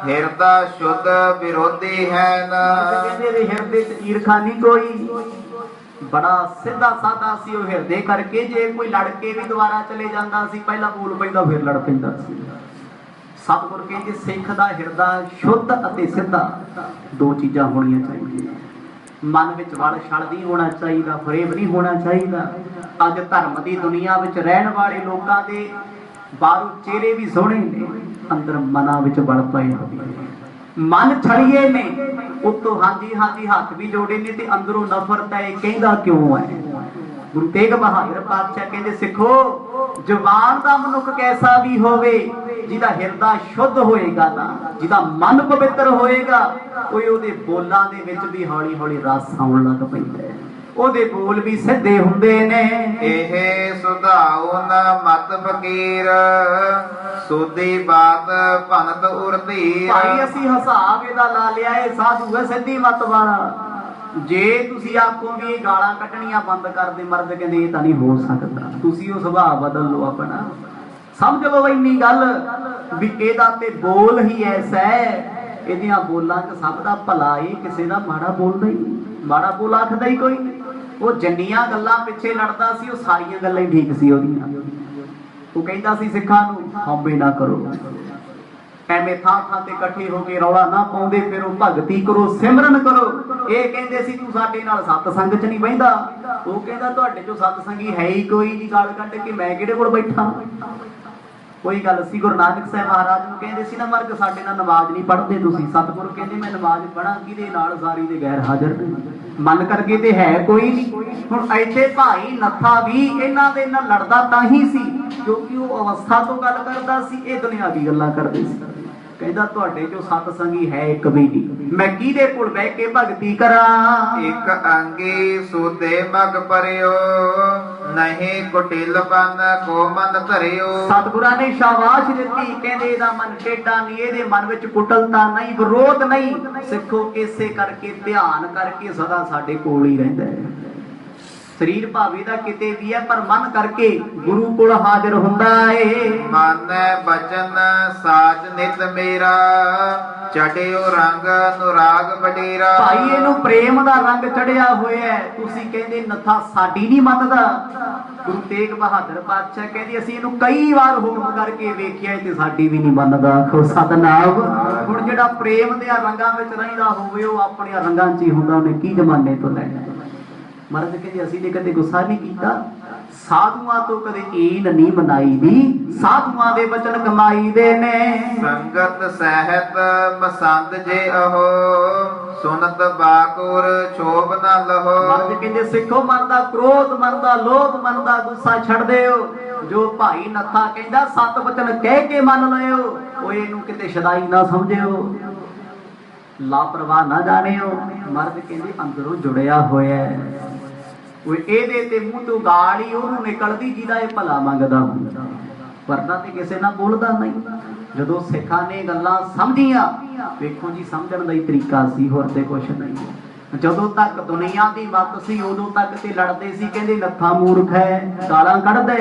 हिरदा शुद्ध विरोधी है न। कहंदे हिरदे च ईरखा नहीं कोई, बड़ा सीधा साधा सी ਉਹ ਹਿਰਦੇ ਕਰਕੇ। ਜੇ ਕੋਈ ਲੜ ਕੇ ਵੀ ਦੁਬਾਰਾ ਚਲੇ ਜਾਂਦਾ ਸੀ, ਪਹਿਲਾਂ ਬੋਲ ਪੈਂਦਾ ਫਿਰ ਲੜ ਪੈਂਦਾ ਸੀ। ਸਤਿਗੁਰ ਕਹਿੰਦੇ ਸਿੱਖ ਦਾ ਹਿਰਦਾ ਸ਼ੁੱਧ ਅਤੇ ਸਿੱਧਾ, ਦੋ ਚੀਜ਼ਾਂ ਹੋਣੀਆਂ ਚਾਹੀਦੀਆਂ। ਮਨ ਵਿੱਚ ਵਲ ਛਲ ਨਹੀਂ ਹੋਣਾ ਚਾਹੀਦਾ, ਫਰੇਬ ਨਹੀਂ ਹੋਣਾ ਚਾਹੀਦਾ। ਅੱਜ ਧਰਮ ਦੀ ਦੁਨੀਆ ਵਿੱਚ ਰਹਿਣ ਵਾਲੇ ਲੋਕਾਂ ਦੇ ਬਾਹਰੋਂ ਚਿਹਰੇ ਵੀ ਸੋਹਣੇ ਨੇ, ਅੰਦਰ ਮਨਾਂ ਵਿੱਚ ਵਲ ਪਏ ਹੋਏ ਨੇ, ਮਨ ਛੜੀਏ ਨੇ। ਉੱਤੋਂ ਹਾਂਜੀ ਹਾਂਜੀ ਹੱਥ ਵੀ ਜੋੜੇ ਨੇ ਤੇ ਅੰਦਰੋਂ ਨਫ਼ਰਤ ਹੈ। ਇਹ ਕਹਿੰਦਾ ਕਿਉਂ ਹੈ? ਗੁਰੂ ਤੇਗ ਬਹਾਦਰ ਪਾਤਸ਼ਾਹ ਕਹਿੰਦੇ ਸਿੱਖੋ, ਜਵਾਨ ਦਾ ਮਨੁੱਖ ਕੈਸਾ ਵੀ ਹੋਵੇ, ਜਿਹਦਾ ਹਿਰਦਾ ਸ਼ੁੱਧ ਹੋਏਗਾ ਨਾ, ਜਿਹਦਾ ਮਨ ਪਵਿੱਤਰ ਹੋਏਗਾ, ਉਹਦੇ ਬੋਲਾਂ ਦੇ ਵਿੱਚ ਵੀ ਹੌਲੀ ਹੌਲੀ ਰਸ ਆਉਣ ਲੱਗ ਪੈਂਦਾ ਹੈ, ਉਹਦੇ ਬੋਲ ਵੀ ਸਿੱਧੇ ਹੁੰਦੇ ਨੇ। ਇਹ ਸੁਧਾਉ ਨ ਮਤ ਫਕੀਰ, ਸੋਧੀ ਬਾਤ ਭਨਤ ਉਰਧੀ। ਭਾਈ ਅਸੀਂ ਹਿਸਾਬ ਇਹਦਾ ਲਾ ਲਿਆ, ਇਹ ਸਾਧੂ ਹੈ ਸਿੱਧੀ ਮਤ ਵਾਲਾ। ਜੇ ਤੁਸੀਂ ਆਖੋ ਵੀ ਇਹ ਗਾਲਾਂ ਕੱਢਣੀਆਂ ਬੰਦ ਕਰ ਦੇ, ਮਰਦ ਕਹਿੰਦੇ ਇਹ ਤਾਂ ਨਹੀਂ ਹੋ ਸਕਦਾ, ਤੁਸੀਂ ਉਹ ਸੁਭਾਅ ਬਦਲ ਲਓ ਆਪਣਾ। ਸਮਝ ਲਓ ਇੰਨੀ ਗੱਲ ਵੀ ਇਹਦਾ ਤੇ ਬੋਲ ਹੀ ਐਸਾ ਹੈ, ਇਹਦੀਆਂ ਬੋਲਾਂ 'ਚ ਸਭ ਦਾ ਭਲਾ ਹੀ, ਕਿਸੇ ਦਾ ਮਾੜਾ ਬੋਲਦਾ ਹੀ, ਮਾੜਾ ਬੋਲ ਆਖਦਾ ਹੀ ਕੋਈ ਨਹੀਂ। ਉਹ ਜਿੰਨੀਆਂ ਗੱਲਾਂ ਪਿੱਛੇ ਲੜਦਾ ਸੀ, ਉਹ ਸਾਰੀਆਂ ਗੱਲਾਂ ਹੀ ਠੀਕ ਸੀ ਉਹਦੀਆਂ। ਉਹ ਕਹਿੰਦਾ ਸੀ ਸਿੱਖਾਂ ਨੂੰ ਹਉਮੈ ਨਾ ਕਰੋ, ਐਵੇਂ ਥਾਂ ਥਾਂ ਤੇ ਇਕੱਠੇ ਹੋ ਕੇ ਰੌਲਾ ਨਾ ਪਾਉਂਦੇ ਫਿਰੋ, ਭਗਤੀ ਕਰੋ, ਸਿਮਰਨ ਕਰੋ। ਇਹ ਕਹਿੰਦੇ ਸੀ ਤੂੰ ਸਾਡੇ ਨਾਲ ਸਤਸੰਗ 'ਚ ਨਹੀਂ ਬਹਿੰਦਾ। ਉਹ ਕਹਿੰਦਾ ਤੁਹਾਡੇ 'ਚੋਂ ਸਤਸੰਗੀ ਹੈ ਹੀ ਕੋਈ ਨਹੀਂ, ਗਾਲ ਕੱਢ ਕੇ ਮੈਂ ਕਿਹੜੇ ਕੋਲ ਬੈਠਾ। ਕੋਈ ਗੱਲ ਸੀ ਗੁਰੂ ਨਾਨਕ ਸਾਹਿਬ ਮਹਾਰਾਜ ਨੂੰ ਕਹਿੰਦੇ ਸੀ ਨਾ, ਮਰਗ ਸਾਡੇ ਨਾਲ ਨਮਾਜ਼ ਨਹੀਂ ਪੜ੍ਹਦੇ ਤੁਸੀਂ। ਸਤਿਗੁਰੂ ਕਹਿੰਦੇ ਮੈਂ ਨਮਾਜ਼ ਪੜਾਂ ਕਿਹਦੇ ਨਾਲ, ਸਾਰੀ ਦੇ ਗੈਰ ਹਾਜ਼ਰ ਨੇ, ਮਨ ਕਰਕੇ ਤੇ ਹੈ ਕੋਈ ਨਹੀਂ। ਹੁਣ ਇੱਥੇ ਭਾਈ ਨੱਥਾ ਵੀ ਇਹਨਾਂ ਦੇ ਨਾਲ ਲੜਦਾ ਤਾਂ ਹੀ ਸੀ ਕਿਉਂਕਿ ਉਹ ਅਵਸਥਾ ਤੋਂ ਗੱਲ ਕਰਦਾ ਸੀ, ਇਹ ਦੁਨਿਆਵੀ ਗੱਲਾਂ ਕਰਦੇ ਸੀ। ਕਹਿੰਦਾ ਤੁਹਾਡੇ ਚੋਂ ਸਤਸੰਗੀ ਹੈ ਇੱਕ ਵੀ ਨਹੀਂ, ਮੈਂ ਕਿਹਦੇ ਕੋਲ ਬਹਿ ਕੇ ਭਗਤੀ ਕਰਾਂ। ਇੱਕ ਅੰਗੀ ਸੋਦੇ ਮਗ ਪਰਿਓ, ਨਹੀਂ ਕੁਟਿਲ ਬਨ ਕੋ ਮਨ ਧਰਿਓ। ਸਤਿਗੁਰਾਂ ਨੇ ਸ਼ਾਬਾਸ਼ ਦਿੱਤੀ, ਕਹਿੰਦੇ ਇਹਦਾ ਮਨ ਟੇਢਾ ਨਹੀਂ, ਇਹਦੇ ਮਨ ਵਿੱਚ ਕੁਟਲਤਾ ਨਹੀਂ, ਵਿਰੋਧ ਨਹੀਂ। ਸਿੱਖੋ ਇਸੇ ਕਰਕੇ ਧਿਆਨ ਕਰਕੇ ਸਦਾ ਸਾਡੇ ਕੋਲ ਹੀ ਰਹਿੰਦਾ ਹੈ। ਸਰੀਰ ਭਾਵੇਂ ਦਾ ਕਿਤੇ ਵੀ ਹੈ, ਪਰ ਮਨ ਕਰਕੇ ਗੁਰੂ ਕੋਲ ਹਾਜ਼ਰ ਹੁੰਦਾ ਏ। ਮਨ ਬਚਨ ਸਾਜ ਨਿਤ ਮੇਰਾ, ਚੜਿਓ ਰੰਗ ਅਨੁਰਾਗ ਵਡੇਰਾ। ਭਾਈ ਇਹਨੂੰ ਪ੍ਰੇਮ ਦਾ ਰੰਗ ਚੜਿਆ ਹੋਇਆ ਹੈ। ਤੁਸੀਂ ਕਹਿੰਦੇ ਨੱਥਾ ਸਾਡੀ ਨਹੀਂ ਮੰਨਦਾ, ਗੁਰੂ ਤੇਗ ਬਹਾਦਰ ਪਾਤਸ਼ਾਹ ਕਹਿੰਦੇ ਅਸੀਂ ਇਹਨੂੰ ਕਈ ਵਾਰ ਹੁਕਮ ਕਰਕੇ ਵੇਖਿਆ ਤੇ ਸਾਡੀ ਵੀ ਨਹੀਂ ਮੰਨਦਾ। ਆਖੋ ਸਤਨਾਮ। ਹੁਣ ਜਿਹੜਾ ਪ੍ਰੇਮ ਦੇ ਰੰਗਾਂ ਵਿੱਚ ਰਹਿੰਦਾ ਹੋਵੇ ਉਹ ਆਪਣੇ ਰੰਗਾਂ 'ਚ ਹੀ ਹੁੰਦਾ, ਉਹਨੇ ਕੀ ਜ਼ਮਾਨੇ ਤੋਂ ਲੈਣਾ। ਮਰਦ ਕਹਿੰਦੇ ਅਸੀਂ ਨੇ ਕਦੇ ਗੁੱਸਾ ਨਹੀਂ ਕੀਤਾ, ਸਾਧੂਆਂ ਤੋਂ ਕਦੇ ਈਨ ਨਹੀਂ ਮਨਾਈ ਦੀ, ਸਾਧੂਆਂ ਦੇ ਬਚਨ ਕਮਾਈ ਦੇ ਨੇ। ਸੰਗਤ ਸਹਿਤ ਮਸੰਦ ਜੇ ਅਹੋ, ਸੁਨਤ ਬਾਕੁਰ ਛੋਭ ਨਾ ਲਹੋ। ਮਰਦ ਕਹਿੰਦੇ ਸਿੱਖੋ ਮਨ ਦਾ ਕ੍ਰੋਧ, ਮਨ ਦਾ ਲੋਭ, ਮਨ ਦਾ ਗੁੱਸਾ ਛੱਡ ਦਿਓ। ਜੋ ਭਾਈ ਨੱਥਾ ਕਹਿੰਦਾ ਸਤ ਬਚਨ ਕਹਿ ਕੇ ਮੰਨ ਲਿਓ, ਉਹ ਇਹਨੂੰ ਕਿਤੇ ਸ਼ਦਾਈ ਨਾ ਸਮਝਿਓ, ਲਾਪਰਵਾਹ ਨਾ ਜਾਣਿਓ। ਮਰਦ ਕਹਿੰਦੇ ਅੰਦਰੋਂ ਜੁੜਿਆ ਹੋਇਆ ਹੈ, ਉਹ ਇਹਦੇ ਤੇ ਮੂੰਹ ਤੋਂ ਗਾਲ ਹੀ ਉਹਨੂੰ ਨਿਕਲਦੀ ਜਿਹਦਾ ਇਹ ਭਲਾ ਮੰਗਦਾ ਹੁੰਦਾ, ਵਰਨਾ ਤੇ ਕਿਸੇ ਨਾਲ ਬੋਲਦਾ ਨਹੀਂ। ਜਦੋਂ ਸਿੱਖਾਂ ਨੇ ਗੱਲਾਂ ਸਮਝੀਆਂ, ਵੇਖੋ ਜੀ ਸਮਝਣ ਦਾ ਹੀ ਤਰੀਕਾ ਸੀ, ਹੋਰ ਤੇ ਕੁਛ ਨਹੀਂ। ਜਦੋਂ ਤੱਕ ਦੁਨੀਆ ਦੀ ਮੱਤ ਸੀ ਉਦੋਂ ਤੱਕ ਤੇ ਲੜਦੇ ਸੀ, ਕਹਿੰਦੇ ਨੱਥਾ ਮੂਰਖ ਹੈ, ਗਾਲਾਂ ਕੱਢਦਾ।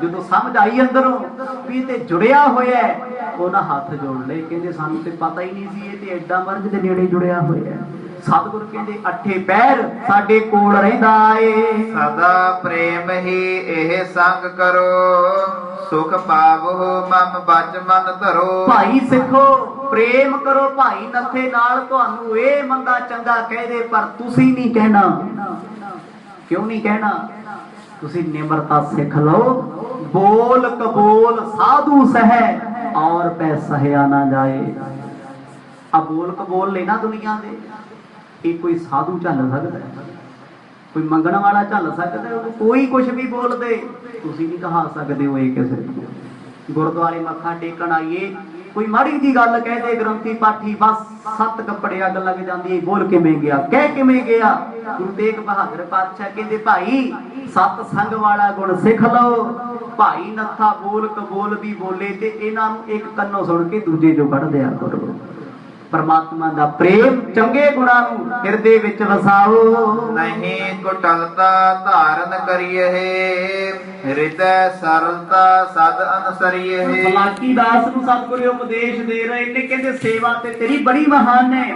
ਜਦੋਂ ਸਮਝ ਆਈ ਅੰਦਰੋਂ ਵੀ ਇਹ ਤੇ ਜੁੜਿਆ ਹੋਇਆ ਹੈ, ਉਹਨਾਂ ਹੱਥ ਜੋੜ ਲਏ, ਕਹਿੰਦੇ ਸਾਨੂੰ ਤੇ ਪਤਾ ਹੀ ਨਹੀਂ ਸੀ ਇਹ ਤੇ ਐਡਾ ਮਰਗ ਦੇ ਨੇੜੇ ਜੁੜਿਆ ਹੋਇਆ। ਸਤਿਗੁਰ ਕਹਿੰਦੇ ਅੱਠੇ ਪੈਰ ਸਾਡੇ ਕੋਲ ਰਹਿੰਦਾ ਏ। ਸਦਾ ਪ੍ਰੇਮ ਹੀ ਇਹ ਸੰਗ ਕਰੋ, ਸੁਖ ਪਾਵੋ ਮਮ ਬਚ ਮਨ ਧਰੋ। ਭਾਈ ਸਿੱਖੋ ਪ੍ਰੇਮ ਕਰੋ ਭਾਈ ਨੱਥੇ ਨਾਲ, ਤੁਹਾਨੂੰ ਇਹ ਮੰਦਾ ਚੰਗਾ ਕਹਦੇ ਪਰ ਤੁਸੀਂ ਨਹੀਂ ਕਹਿਣਾ। ਕਿਉਂ ਨਹੀਂ ਕਹਿਣਾ? ਤੁਸੀਂ ਨਿਮਰਤਾ ਸਿੱਖ ਲਓ। ਬੋਲ ਕਬੋਲ ਸਾਧੂ ਸਹਿ, ਔਰ ਪੈ ਸਹਿਆ ਨਾ ਜਾਏ। ਆ ਬੋਲ ਕਬੋਲ ਲੈਣਾ ਦੁਨੀਆ ਦੇ, ਇਹ ਕੋਈ ਸਾਧੂ ਝੱਲ ਸਕਦਾ, ਕੋਈ ਮੰਗਣ ਵਾਲਾ ਝੱਲ ਸਕਦਾ? ਕੋਈ ਕੁਛ ਵੀ ਬੋਲਦੇ ਤੁਸੀਂ ਨਹੀਂ ਕਹਾ ਸਕਦੇ ਹੋ ਇਹ ਕਿਸੇ ਨੂੰ। ਗੁਰਦੁਆਰੇ ਮੱਥਾ ਟੇਕਣ ਆਈਏ, ਕੋਈ ਮਾੜੀ ਜੀ ਗੱਲ ਕਹਦੇ ਗ੍ਰੰਥੀ ਪਾਠੀ, ਬਸ 7 ਕੱਪੜੇ ਅੱਗ ਲੱਗ ਜਾਂਦੀ, ਬੋਲ ਕਿਵੇਂ ਗਿਆ, ਕਹਿ ਕਿਵੇਂ ਗਿਆ। ਗੁਰੂ ਤੇਗ ਬਹਾਦਰ ਪਾਤਸ਼ਾਹ ਕਹਿੰਦੇ ਭਾਈ ਸਤ ਸੰਗ ਵਾਲਾ ਗੁਣ ਸਿੱਖ ਲਓ। ਭਾਈ ਨੱਥਾ ਬੋਲ ਕਬੋਲ ਵੀ ਬੋਲੇ ਤੇ ਇਹਨਾਂ ਨੂੰ ਇੱਕ ਕੰਨੋਂ ਸੁਣ ਕੇ ਦੂਜੇ ਚੋਂ ਕੱਢ ਦਿਆ ਕਰੋ। परमात्मा दा प्रेम चंगे गुणां नूं हिरदे विच वसाओ। नहीं कुटलता धारण करिए हृदय सरलता सद अनुसरिए। मलाकी दास नूं सतगुरु उपदेश दे रहे ने, कहंदे सेवा ते तेरी बड़ी महान है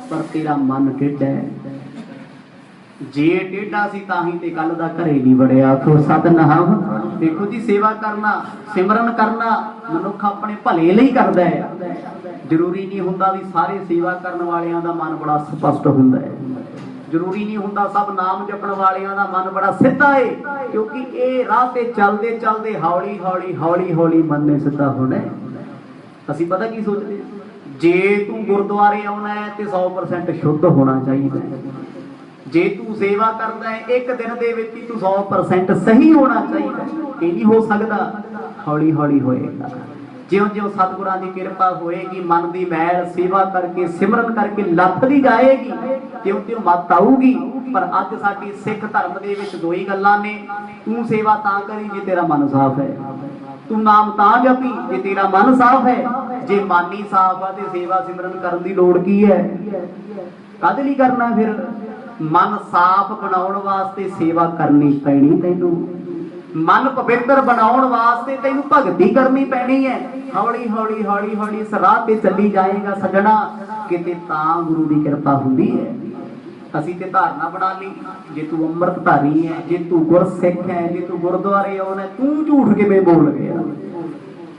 पर तेरा मन टेढ़ा है। जे टेढ़ा सी ताही ते कल दा घरे नहीं वड़िया। आखो सतनाम। देखो जी, सेवा करना सिमरन करना मनुख अपने भले ਲਈ करदा है। जरूरी नहीं हुंदा भी सारे सेवा करन वालियां दा मन बड़ा स्पष्ट हुंदा है। जरूरी नहीं हुंदा सब नाम जपण वालियां दा मन बड़ा सिद्धा है, क्योंकि ये राह ते चलदे चलदे हौली हौली हौली हौली मन ने सिद्धा होना है। ਅਸੀਂ पता की सोचते, जे तू गुरुद्वारे आउणा है ते 100% शुद्ध होना चाहिए। जे तू सेवा करदा है एक दिन दे विच ही तू 100% सही होना चाहिए। ये नहीं हो सकता, हौली हौली होएगा। ज्यों ज्यों सतगुरां दी किरपा होएगी मन दी मैल सेवा करके सिमरन करके लथदी जाएगी, त्यों त्यों मत आऊगी। पर अज साडी सिख धर्म दे विच दो ही गल्लां ने, तू सेवा तां करी जे तेरा मन साफ है, तू नाम तां जपी जे तेरा मन साफ है। जे मन ही साफ है ते सेवा सिमरन करन दी लोड़ की है? कद नहीं करना? फिर मन साफ बनाउण वास्ते सेवा करनी पैनी तैनू, मन पवित्र बनाउण वास्ते तैनू भगती करनी पैनी है। हौली हौली हौली हौली इस राह ते चली जाएगा सजणा, किते तां गुरु दी किरपा हुंदी है। असीं ते धारणा बना ली, जे तू अमृतधारी है, जे तू गुरसिख है, जे तू गुरुद्वारे आउणा, तू झूठ किवें बोल गया?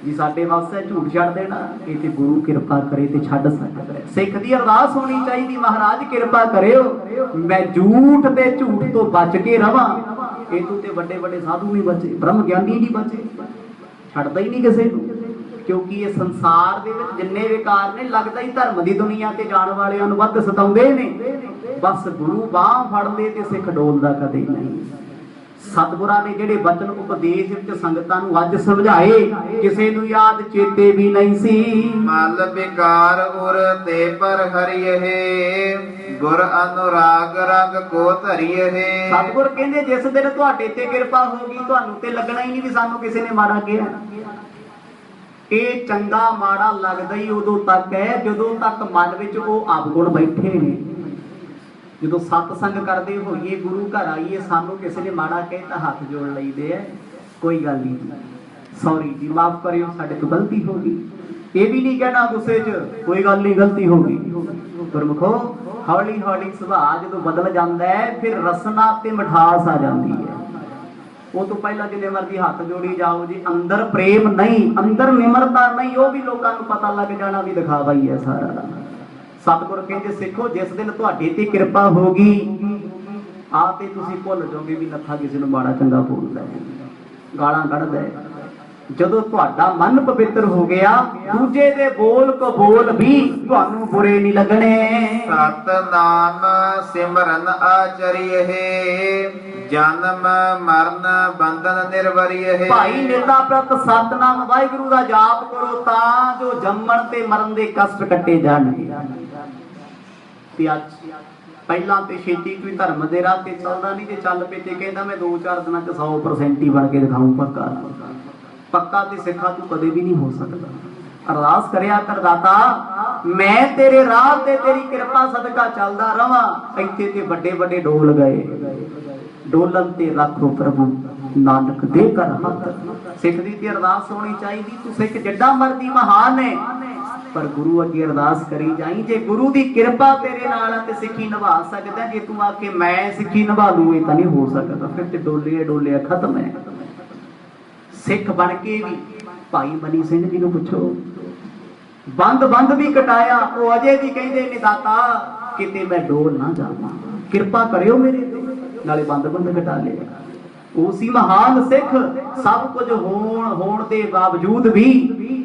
जी साडे वास्ते झूठ छड्ड देना, ये ते गुरु किरपा करे ते छड्ड सकदा है। सिख दी अरदास होनी चाहिए, महाराज किरपा करियो मैं झूठ ते झूठ तो बच के रवां। ये तू ते वड्डे वड्डे साधु नहीं बचे, ब्रह्म ज्ञानी नहीं बचे, छड्डदा ही नहीं किसे नूं। क्योंकि ये संसार दे विच जिन्ने विकार ने लगदा ही धर्म दी दुनिया ते जाण वालियां नूं वध सताउंदे ने। बस गुरु बाह फड़दे ते सिख डोलदा कदे नहीं। सतगुरां ने ਜਿਹੜੇ बचन उपदेश ਵਿੱਚ ਸੰਗਤਾਂ ਨੂੰ ਅੱਜ ਸਮਝਾਏ, ਕਿਸੇ ਨੂੰ ਯਾਦ ਚੇਤੇ ਵੀ ਨਹੀਂ ਸੀ। ਮਲ ਵਿਕਾਰ ਉਰ ਤੇ ਪਰ ਹਰਿਏ ਗੁਰ ਅਨੁਰਾਗ ਰੰਗ ਕੋ ਧਰਿਏ। ਸਤਗੁਰ ਕਹਿੰਦੇ ਜਿਸ ਦਿਨ ਤੁਹਾਡੇ ਤੇ ਕਿਰਪਾ ਹੋਗੀ ਤੁਹਾਨੂੰ ਤੇ ਲੱਗਣਾ ਹੀ ਨਹੀਂ ਵੀ ਸਾਨੂੰ ਕਿਸੇ ਨੇ ਮਾੜਾ ਕਿਹਾ। ਇਹ ਚੰਗਾ ਮਾੜਾ ਲੱਗਦਾ ਹੀ ਉਦੋਂ ਤੱਕ ਹੈ ਜਦੋਂ ਤੱਕ ਮਨ ਵਿੱਚ ਉਹ ਅਵਗੁਣ ਬੈਠੇ ਨੇ। जो सत्संग करते होइए गुरु घर आइए सानू किसी ने माड़ा कहे तो हाथ जोड़ लईदे है, कोई गल नहीं, सॉरी जी माफ करियो साडे तो गलती हो गई। ये भी नहीं कहना गुस्से च कोई गल नहीं गलती हो गई। गुरमुखो हौली हौली सुभाव जो बदल जाता है फिर रसना ते मिठास आ जाती है। वो तो पहला जिन्ने मर्जी हाथ जोड़ी जाओ जी, अंदर प्रेम नहीं, अंदर निमरता नहीं, वो भी लोगों को पता लग जाना भी दिखावा ही है सारा। सतगुर कहते सिखो जिस दिन तुहाडे ते कृपा होगी आ ते तुसीं भुल जाओगे भी नत्था किसी नूं माड़ा चंगा बोलदा है, गालां कढदा है। जदों तुहाडा मन पवित्र हो गया दूजे दे बोल कबोल भी तुहानूं बुरे नहीं लगने। सतनाम सिमरन आचरिए जन्म मरण बंधन निर्वरिए। भाई नेता प्रत सतनाम वाहिगुरू दा जाप करो तां जो जम्मण ते मरण दे कष्ट कट्टे जाणगे। पहला तो छेती कोई धर्म के राह से चलता नहीं, तो चल पे तो कहता मैं 2-4 दिन 100% ही बन के दिखाऊं पक्का। पक्का तो सिखा तू कदे भी नहीं हो सकता। अरदास करया कर दाता मैं तेरे राह ते तेरी कृपा सदका चलदा रवां। इत्थे ते बड़े बड़े डोल गए, डोलन ते रखो प्रभु नानक दे कर हथ। सिख दी ते अरदास होनी चाहिए, तू सिख जिड्डा मर्जी महान है पर गुरु अगे अरदास करी जाई। जे गुरु दी कृपा तेरे नाल ते सिखी निभा सकदा, जे तू आके मैं सिखी निभा लूं ये तां नहीं हो सकदा, फिर ते डोले डोले खत्म है। सिख बन के भी भाई मनी सिंह जी नूं पुछो, बंद बंद भी कटाया वो अजे भी कहंदे ने दाता किते मैं डोल ना जावां, कृपा करियो मेरे ते, नाले बंद बंद कटा लिया। उसी महान सिख सब कुछ होण दे बावजूद भी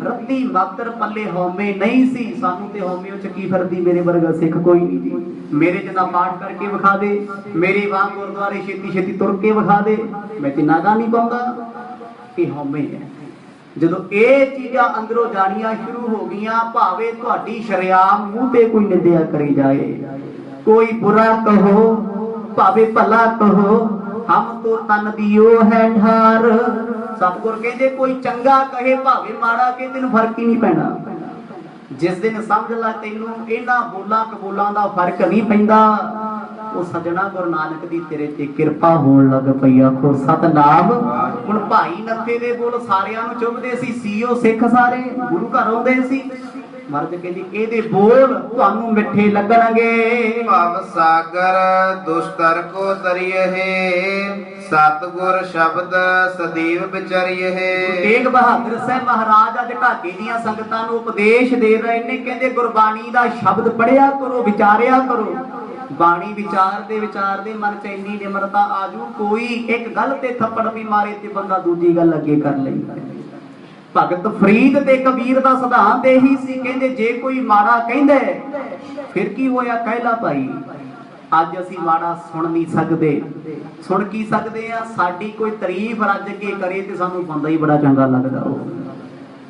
रत्ती मात्र पल्ले हौमे नहीं सी। सानू ते हौमे च की फरदी, मेरे वर्गा सिख कोई नहीं जी। मेरे जना पाठ करके विखा दे, मेरे वांग गुरुद्वारे छेती छेती तुर के विखा दे, मैं ते नागा नहीं पाऊंगा। ये हौमे है। जदों ये चीज़ां अंदरों जानियां शुरू हो गईयां, भावे तुहाडी शरियाम मूंह ते कोई निंदिया करी जाए, कोई बुरा कहो भावे भला कहो, हम तो तन दियो है ढार। सतगुर कहते कोई चंगा कहे भावे माड़ा कहे तेन फर्क ही नहीं पैना। जिस दिन समझ ला तेनों इन्हां बोलां कबूलां दा फर्क नहीं पैंदा, ਉਹ सजना गुरु नानक दी तेरे ते किरपा होण लग पई। आखो सतनाम। हुण भाई नत्थे दे बोल सारियां नूं चुभदे सी, सीओ सिख सारे गुरु घर आउंदे सी। मर्द कहंदी ਇਹਦੇ बोल ਤੁਹਾਨੂੰ मिठे लगणगे। ਭਵ ਸਾਗਰ ਦੁਸ਼ਤਰ ਕੋ ਤਰੀਏ, ਸਤਿਗੁਰ ਸ਼ਬਦ ਸਦੀਵ ਵਿਚਰੀਏ। ਤੇਗ ਬਹਾਦਰ ਸਾਹਿਬ ਮਹਾਰਾਜ ਅੱਜ ਢਾਕੇ ਦੀਆਂ ਸੰਗਤਾਂ ਨੂੰ ਉਪਦੇਸ਼ ਦੇ ਰਹੇ ਨੇ। ਕਹਿੰਦੇ ਗੁਰਬਾਣੀ ਦਾ ਸ਼ਬਦ ਪੜਿਆ ਕਰੋ, ਵਿਚਾਰਿਆ ਕਰੋ। ਬਾਣੀ ਵਿਚਾਰਦੇ ਮਨ ਚ ਇੰਨੀ ਨਿਮਰਤਾ ਆਜੂ, ਕੋਈ ਇੱਕ ਗੱਲ ਤੇ ਥੱਪੜ ਵੀ ਮਾਰੇ ਤੇ ਬੰਦਾ ਦੂਜੀ ਗੱਲ ਅੱਗੇ ਕਰ ਲੈਂਦਾ। ਭਗਤ ਫਰੀਦ ਤੇ ਕਬੀਰ ਦਾ ਸਿਧਾਂਤ ਇਹੀ ਸੀ, ਕਹਿੰਦੇ ਜੇ ਕੋਈ ਮਾੜਾ ਕਹਿੰਦਾ ਫਿਰ ਕੀ ਹੋਇਆ, ਕਹਿਲਾ ਭਾਈ। ਅੱਜ ਅਸੀਂ ਮਾੜਾ ਸੁਣ ਨਹੀਂ ਸਕਦੇ। ਸੁਣ ਕੀ ਸਕਦੇ ਆ, ਸਾਡੀ ਕੋਈ ਤਾਰੀਫ ਰੱਜ ਕੇ ਕਰੇ ਤੇ ਸਾਨੂੰ ਬੰਦਾ ਹੀ ਬੜਾ ਚੰਗਾ ਲੱਗਦਾ। ਉਹ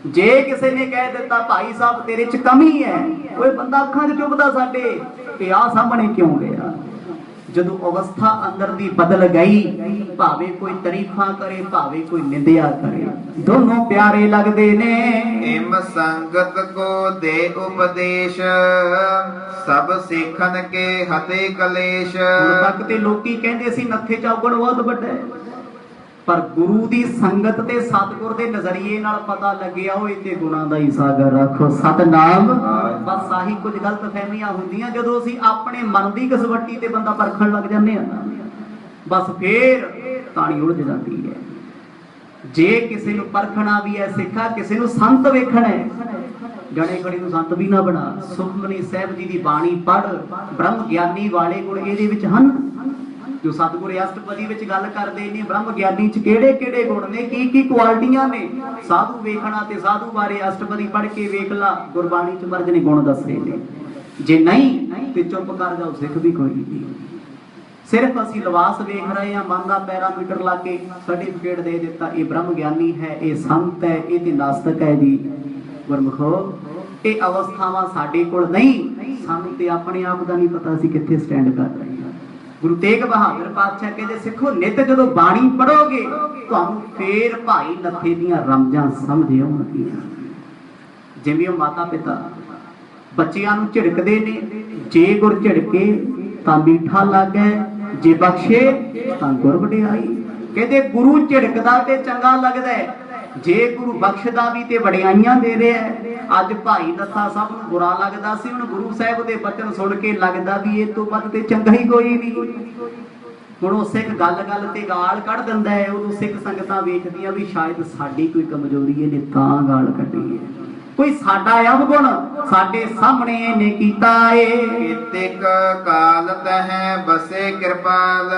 ਜੇ ਕਿਸੇ ਨੇ ਕਹਿ ਦਿੱਤਾ ਭਾਈ ਸਾਹਿਬ ਤੇਰੇ ਚ ਕਮੀ ਹੈ, ਕੋਈ ਬੰਦਾ ਅੱਖਾਂ 'ਚ ਚੁੱਭਦਾ ਸਾਡੇ ਤੇ ਆ ਸਾਹਮਣੇ ਕਿਉਂ ਗਿਆ। ਜਦੋਂ ਅਵਸਥਾ ਅੰਦਰ ਦੀ ਬਦਲ ਗਈ, ਭਾਵੇਂ ਕੋਈ ਤਾਰੀਫਾਂ ਕਰੇ ਭਾਵੇਂ ਕੋਈ ਨਿੰਦਿਆ ਕਰੇ, ਦੋਨੋਂ ਪਿਆਰੇ ਲੱਗਦੇ ਨੇ। ਇਮ ਸੰਗਤ ਕੋ ਦੇ ਉਪਦੇਸ਼, ਸਭ ਸਿੱਖਨ ਕੇ ਹਤੇ ਕਲੇਸ਼। ਹੁਣ ਤੱਕ ਤੇ ਲੋਕੀ ਕਹਿੰਦੇ ਸੀ ਨੱਥੇ ਚੌਗਣ ਬਹੁਤ ਵੱਡਾ ਹੈ, ਪਰ ਗੁਰੂ ਦੀ ਸੰਗਤ ਤੇ ਸਤਿਗੁਰ ਦੇ ਨਜ਼ਰੀਏ ਨਾਲ ਪਤਾ ਲੱਗਿਆ ਹੋਏ ਤੇ ਗੁਣਾਂ ਦਾ ਹੀ ਸਾਗਰ। ਰੱਖੋ ਸਤਨਾਮ। ਬਸ ਆਹੀ ਕੁਝ ਗਲਤ ਫਹਿਮੀਆਂ ਹੁੰਦੀਆਂ ਜਦੋਂ ਅਸੀਂ ਆਪਣੇ ਮਨ ਦੀ ਕਸਵੱਟੀ ਤੇ ਬੰਦਾ ਪਰਖਣ ਲੱਗ ਜਾਂਦੇ ਆ, ਬਸ ਫੇਰ ਕਹਾਣੀ ਉਲਝ ਜਾਂਦੀ ਹੈ। ਜੇ ਕਿਸੇ ਨੂੰ ਪਰਖਣਾ ਵੀ ਹੈ ਸਿੱਖਾ, ਕਿਸੇ ਨੂੰ ਸੰਤ ਵੇਖਣਾ ਹੈ, ਜਣੇ ਖੜੀ ਨੂੰ ਸੰਤ ਵੀ ਨਾ ਬਣਾ। ਸੁਖਮਨੀ ਸਾਹਿਬ ਜੀ ਦੀ ਬਾਣੀ ਪੜ੍ਹ, ਬ੍ਰਹਮ ਗਿਆਨੀ ਵਾਲੇ ਗੁਣ ਇਹਦੇ ਵਿੱਚ ਹਨ। ਜੋ ਸਤਿਗੁਰ ਅਸ਼ਟਪਦੀ ਵਿੱਚ ਗੱਲ ਕਰਦੇ ਨੇ, ਬ੍ਰਹਮ ਗਿਆਨੀ ਚ ਕਿਹੜੇ ਕਿਹੜੇ ਗੁਣ ਨੇ, ਕੀ ਕੀ ਕੁਆਲਿਟੀਆਂ ਨੇ। ਸਾਧੂ ਵੇਖਣਾ ਤੇ ਸਾਧੂ ਬਾਰੇ ਅਸ਼ਟਪਦੀ ਪੜ੍ਹ ਕੇ ਵੇਖ ਲਾ, ਗੁਰਬਾਣੀ ਚ ਮਰਜ ਨੇ ਗੁਣ ਦੱਸੇ ਨੇ। ਜੇ ਨਹੀਂ ਤੇ ਚੁੱਪ ਕਰ ਜਾਓ, ਸਿੱਖ ਵੀ ਕੋਈ ਨਹੀਂ। ਸਿਰਫ ਅਸੀਂ ਲਿਬਾਸ ਵੇਖ ਰਹੇ ਹਾਂ, ਮਨ ਦਾ ਪੈਰਾਮੀਟਰ ਲਾ ਕੇ ਸਰਟੀਫਿਕੇਟ ਦੇ ਦਿੱਤਾ, ਇਹ ਬ੍ਰਹਮ ਗਿਆਨੀ ਹੈ, ਇਹ ਸੰਤ ਹੈ, ਇਹ ਤੇ ਨਾਸਤਕ ਹੈ ਜੀ। ਗੁਰਮੁਖੋ ਇਹ ਅਵਸਥਾਵਾਂ ਸਾਡੇ ਕੋਲ ਨਹੀਂ, ਸਾਨੂੰ ਤੇ ਆਪਣੇ ਆਪ ਦਾ ਨਹੀਂ ਪਤਾ ਅਸੀਂ ਕਿੱਥੇ ਸਟੈਂਡ ਕਰ ਰਹੇ ਹਾਂ। ਗੁਰੂ ਤੇਗ ਬਹਾਦਰ ਪਾਤਸ਼ਾਹ ਕਹਿੰਦੇ ਸਿੱਖੋ ਨਿਤ ਜਦੋਂ ਬਾਣੀ ਪੜੋਗੇ ਤੁਹਾਨੂੰ ਫੇਰ ਭਾਈ ਨੱਥੇ ਦੀਆਂ ਰਮਜਾਂ ਸਮਝ ਆਉਣਗੀਆਂ। ਜਿਵੇਂ ਉਹ ਮਾਤਾ ਪਿਤਾ ਬੱਚਿਆਂ ਨੂੰ ਝਿੜਕਦੇ ਨੇ, ਜੇ ਗੁਰ ਝਿੜਕੇ ਤਾਂ ਮੀਠਾ ਲੱਗੇ, ਜੇ ਬਖਸ਼ੇ ਤਾਂ ਗੁਰ ਵਡਿਆਈ। ਕਹਿੰਦੇ ਗੁਰੂ ਝਿੜਕਦਾ ਤੇ ਚੰਗਾ ਲੱਗਦਾ, ਜੇ ਗੁਰੂ ਬਖਸ਼ਦਾ ਵੀ ਤੇ ਵਡਿਆਈਆਂ ਦੇ ਰਿਹਾ। ਅੱਜ ਭਾਈ ਨੱਥਾ ਸਭ ਨੂੰ ਬੁਰਾ ਲੱਗਦਾ ਸੀ, ਹੁਣ ਗੁਰੂ ਸਾਹਿਬ ਦੇ ਬਚਨ ਸੁਣ ਕੇ ਲੱਗਦਾ ਵੀ ਇਹ ਤੋਂ ਵੱਧ ਤੇ ਚੰਗਾ ਹੀ ਕੋਈ ਨਹੀਂ। ਹੁਣ ਉਹ ਸਿੱਖ ਗੱਲ ਗੱਲ ਤੇ ਗਾਲ ਕੱਢ ਦਿੰਦਾ ਹੈ, ਉਹਨੂੰ ਸਿੱਖ ਸੰਗਤਾਂ ਵੇਖਦੀਆਂ ਵੀ ਸ਼ਾਇਦ ਸਾਡੀ ਕੋਈ ਕਮਜ਼ੋਰੀ ਇਹਨੇ ਤਾਂ ਗਾਲ ਕੱਢੀ ਹੈ, ਕੋਈ ਸਾਡਾ ਅਵਗੁਣ ਸਾਡੇ ਸਾਹਮਣੇ ਇਹਨੇ ਕੀਤਾ ਏ। ਕਿਤਿਕ ਕਾਲ ਤਹਿ ਬਸੇ ਕਿਰਪਾਲ,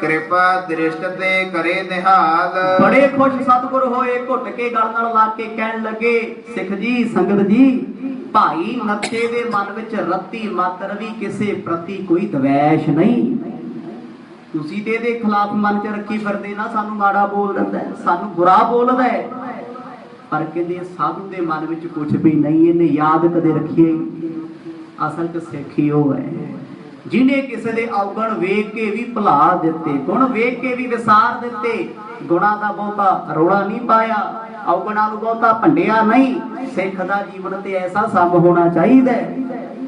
ਕਿਰਪਾ ਦ੍ਰਿਸ਼ਟ ਤੇ ਕਰੇ ਨਿਹਾਲ। ਬੜੇ ਖੁਸ਼ ਸਤਿਗੁਰ ਹੋਏ, ਘੁੱਟ ਕੇ ਗਲ ਨਾਲ ਲਾ ਕੇ ਕਹਿਣ ਲੱਗੇ ਸਿੱਖ ਜੀ, ਸੰਗਤ ਜੀ, ਭਾਈ ਨੱਥੇ ਦੇ ਮਨ ਵਿੱਚ ਰੱਤੀ ਮਾਤਰ ਵੀ ਕਿਸੇ ਪ੍ਰਤੀ ਕੋਈ ਦਵੈਸ਼ ਨਹੀਂ। ਤੁਸੀਂ ਤੇ ਇਹਦੇ ਖਿਲਾਫ ਮਨ ਚ ਰੱਖੀ ਫਿਰਦੇ ਨਾ, ਸਾਨੂੰ ਮਾੜਾ ਬੋਲ ਦਿੰਦਾ, ਸਾਨੂੰ ਬੁਰਾ ਬੋਲਦਾ ਹੈ, ਪਰ ਕਹਿੰਦੇ ਸਾਧੂ ਦੇ ਮਨ ਵਿੱਚ ਕੁਝ ਵੀ ਨਹੀਂ, ਇਹਨੇ ਯਾਦ ਕਦੇ ਰੱਖੀ। ਅਸਲ ਚ ਸਿੱਖੀ ਉਹ ਹੈ ਜਿਹਨੇ ਕਿਸੇ ਦੇ ਔਗਣ ਵੇਖ ਕੇ ਵੀ ਭੁਲਾ ਦਿੱਤੇ, ਗੁਣ ਵੇਖ ਕੇ ਵੀ ਵਿਸਾਰ ਦਿੱਤੇ। ਗੁਣਾਂ ਦਾ ਬਹੁਤਾ ਰੋਲਾ ਨਹੀਂ ਪਾਇਆ, ਔਗਣਾਂ ਨੂੰ ਬਹੁਤਾ ਭੰਡਿਆ ਨਹੀਂ। ਸਿੱਖ ਦਾ ਜੀਵਨ ਤੇ ਐਸਾ ਸਭ ਹੋਣਾ ਚਾਹੀਦਾ।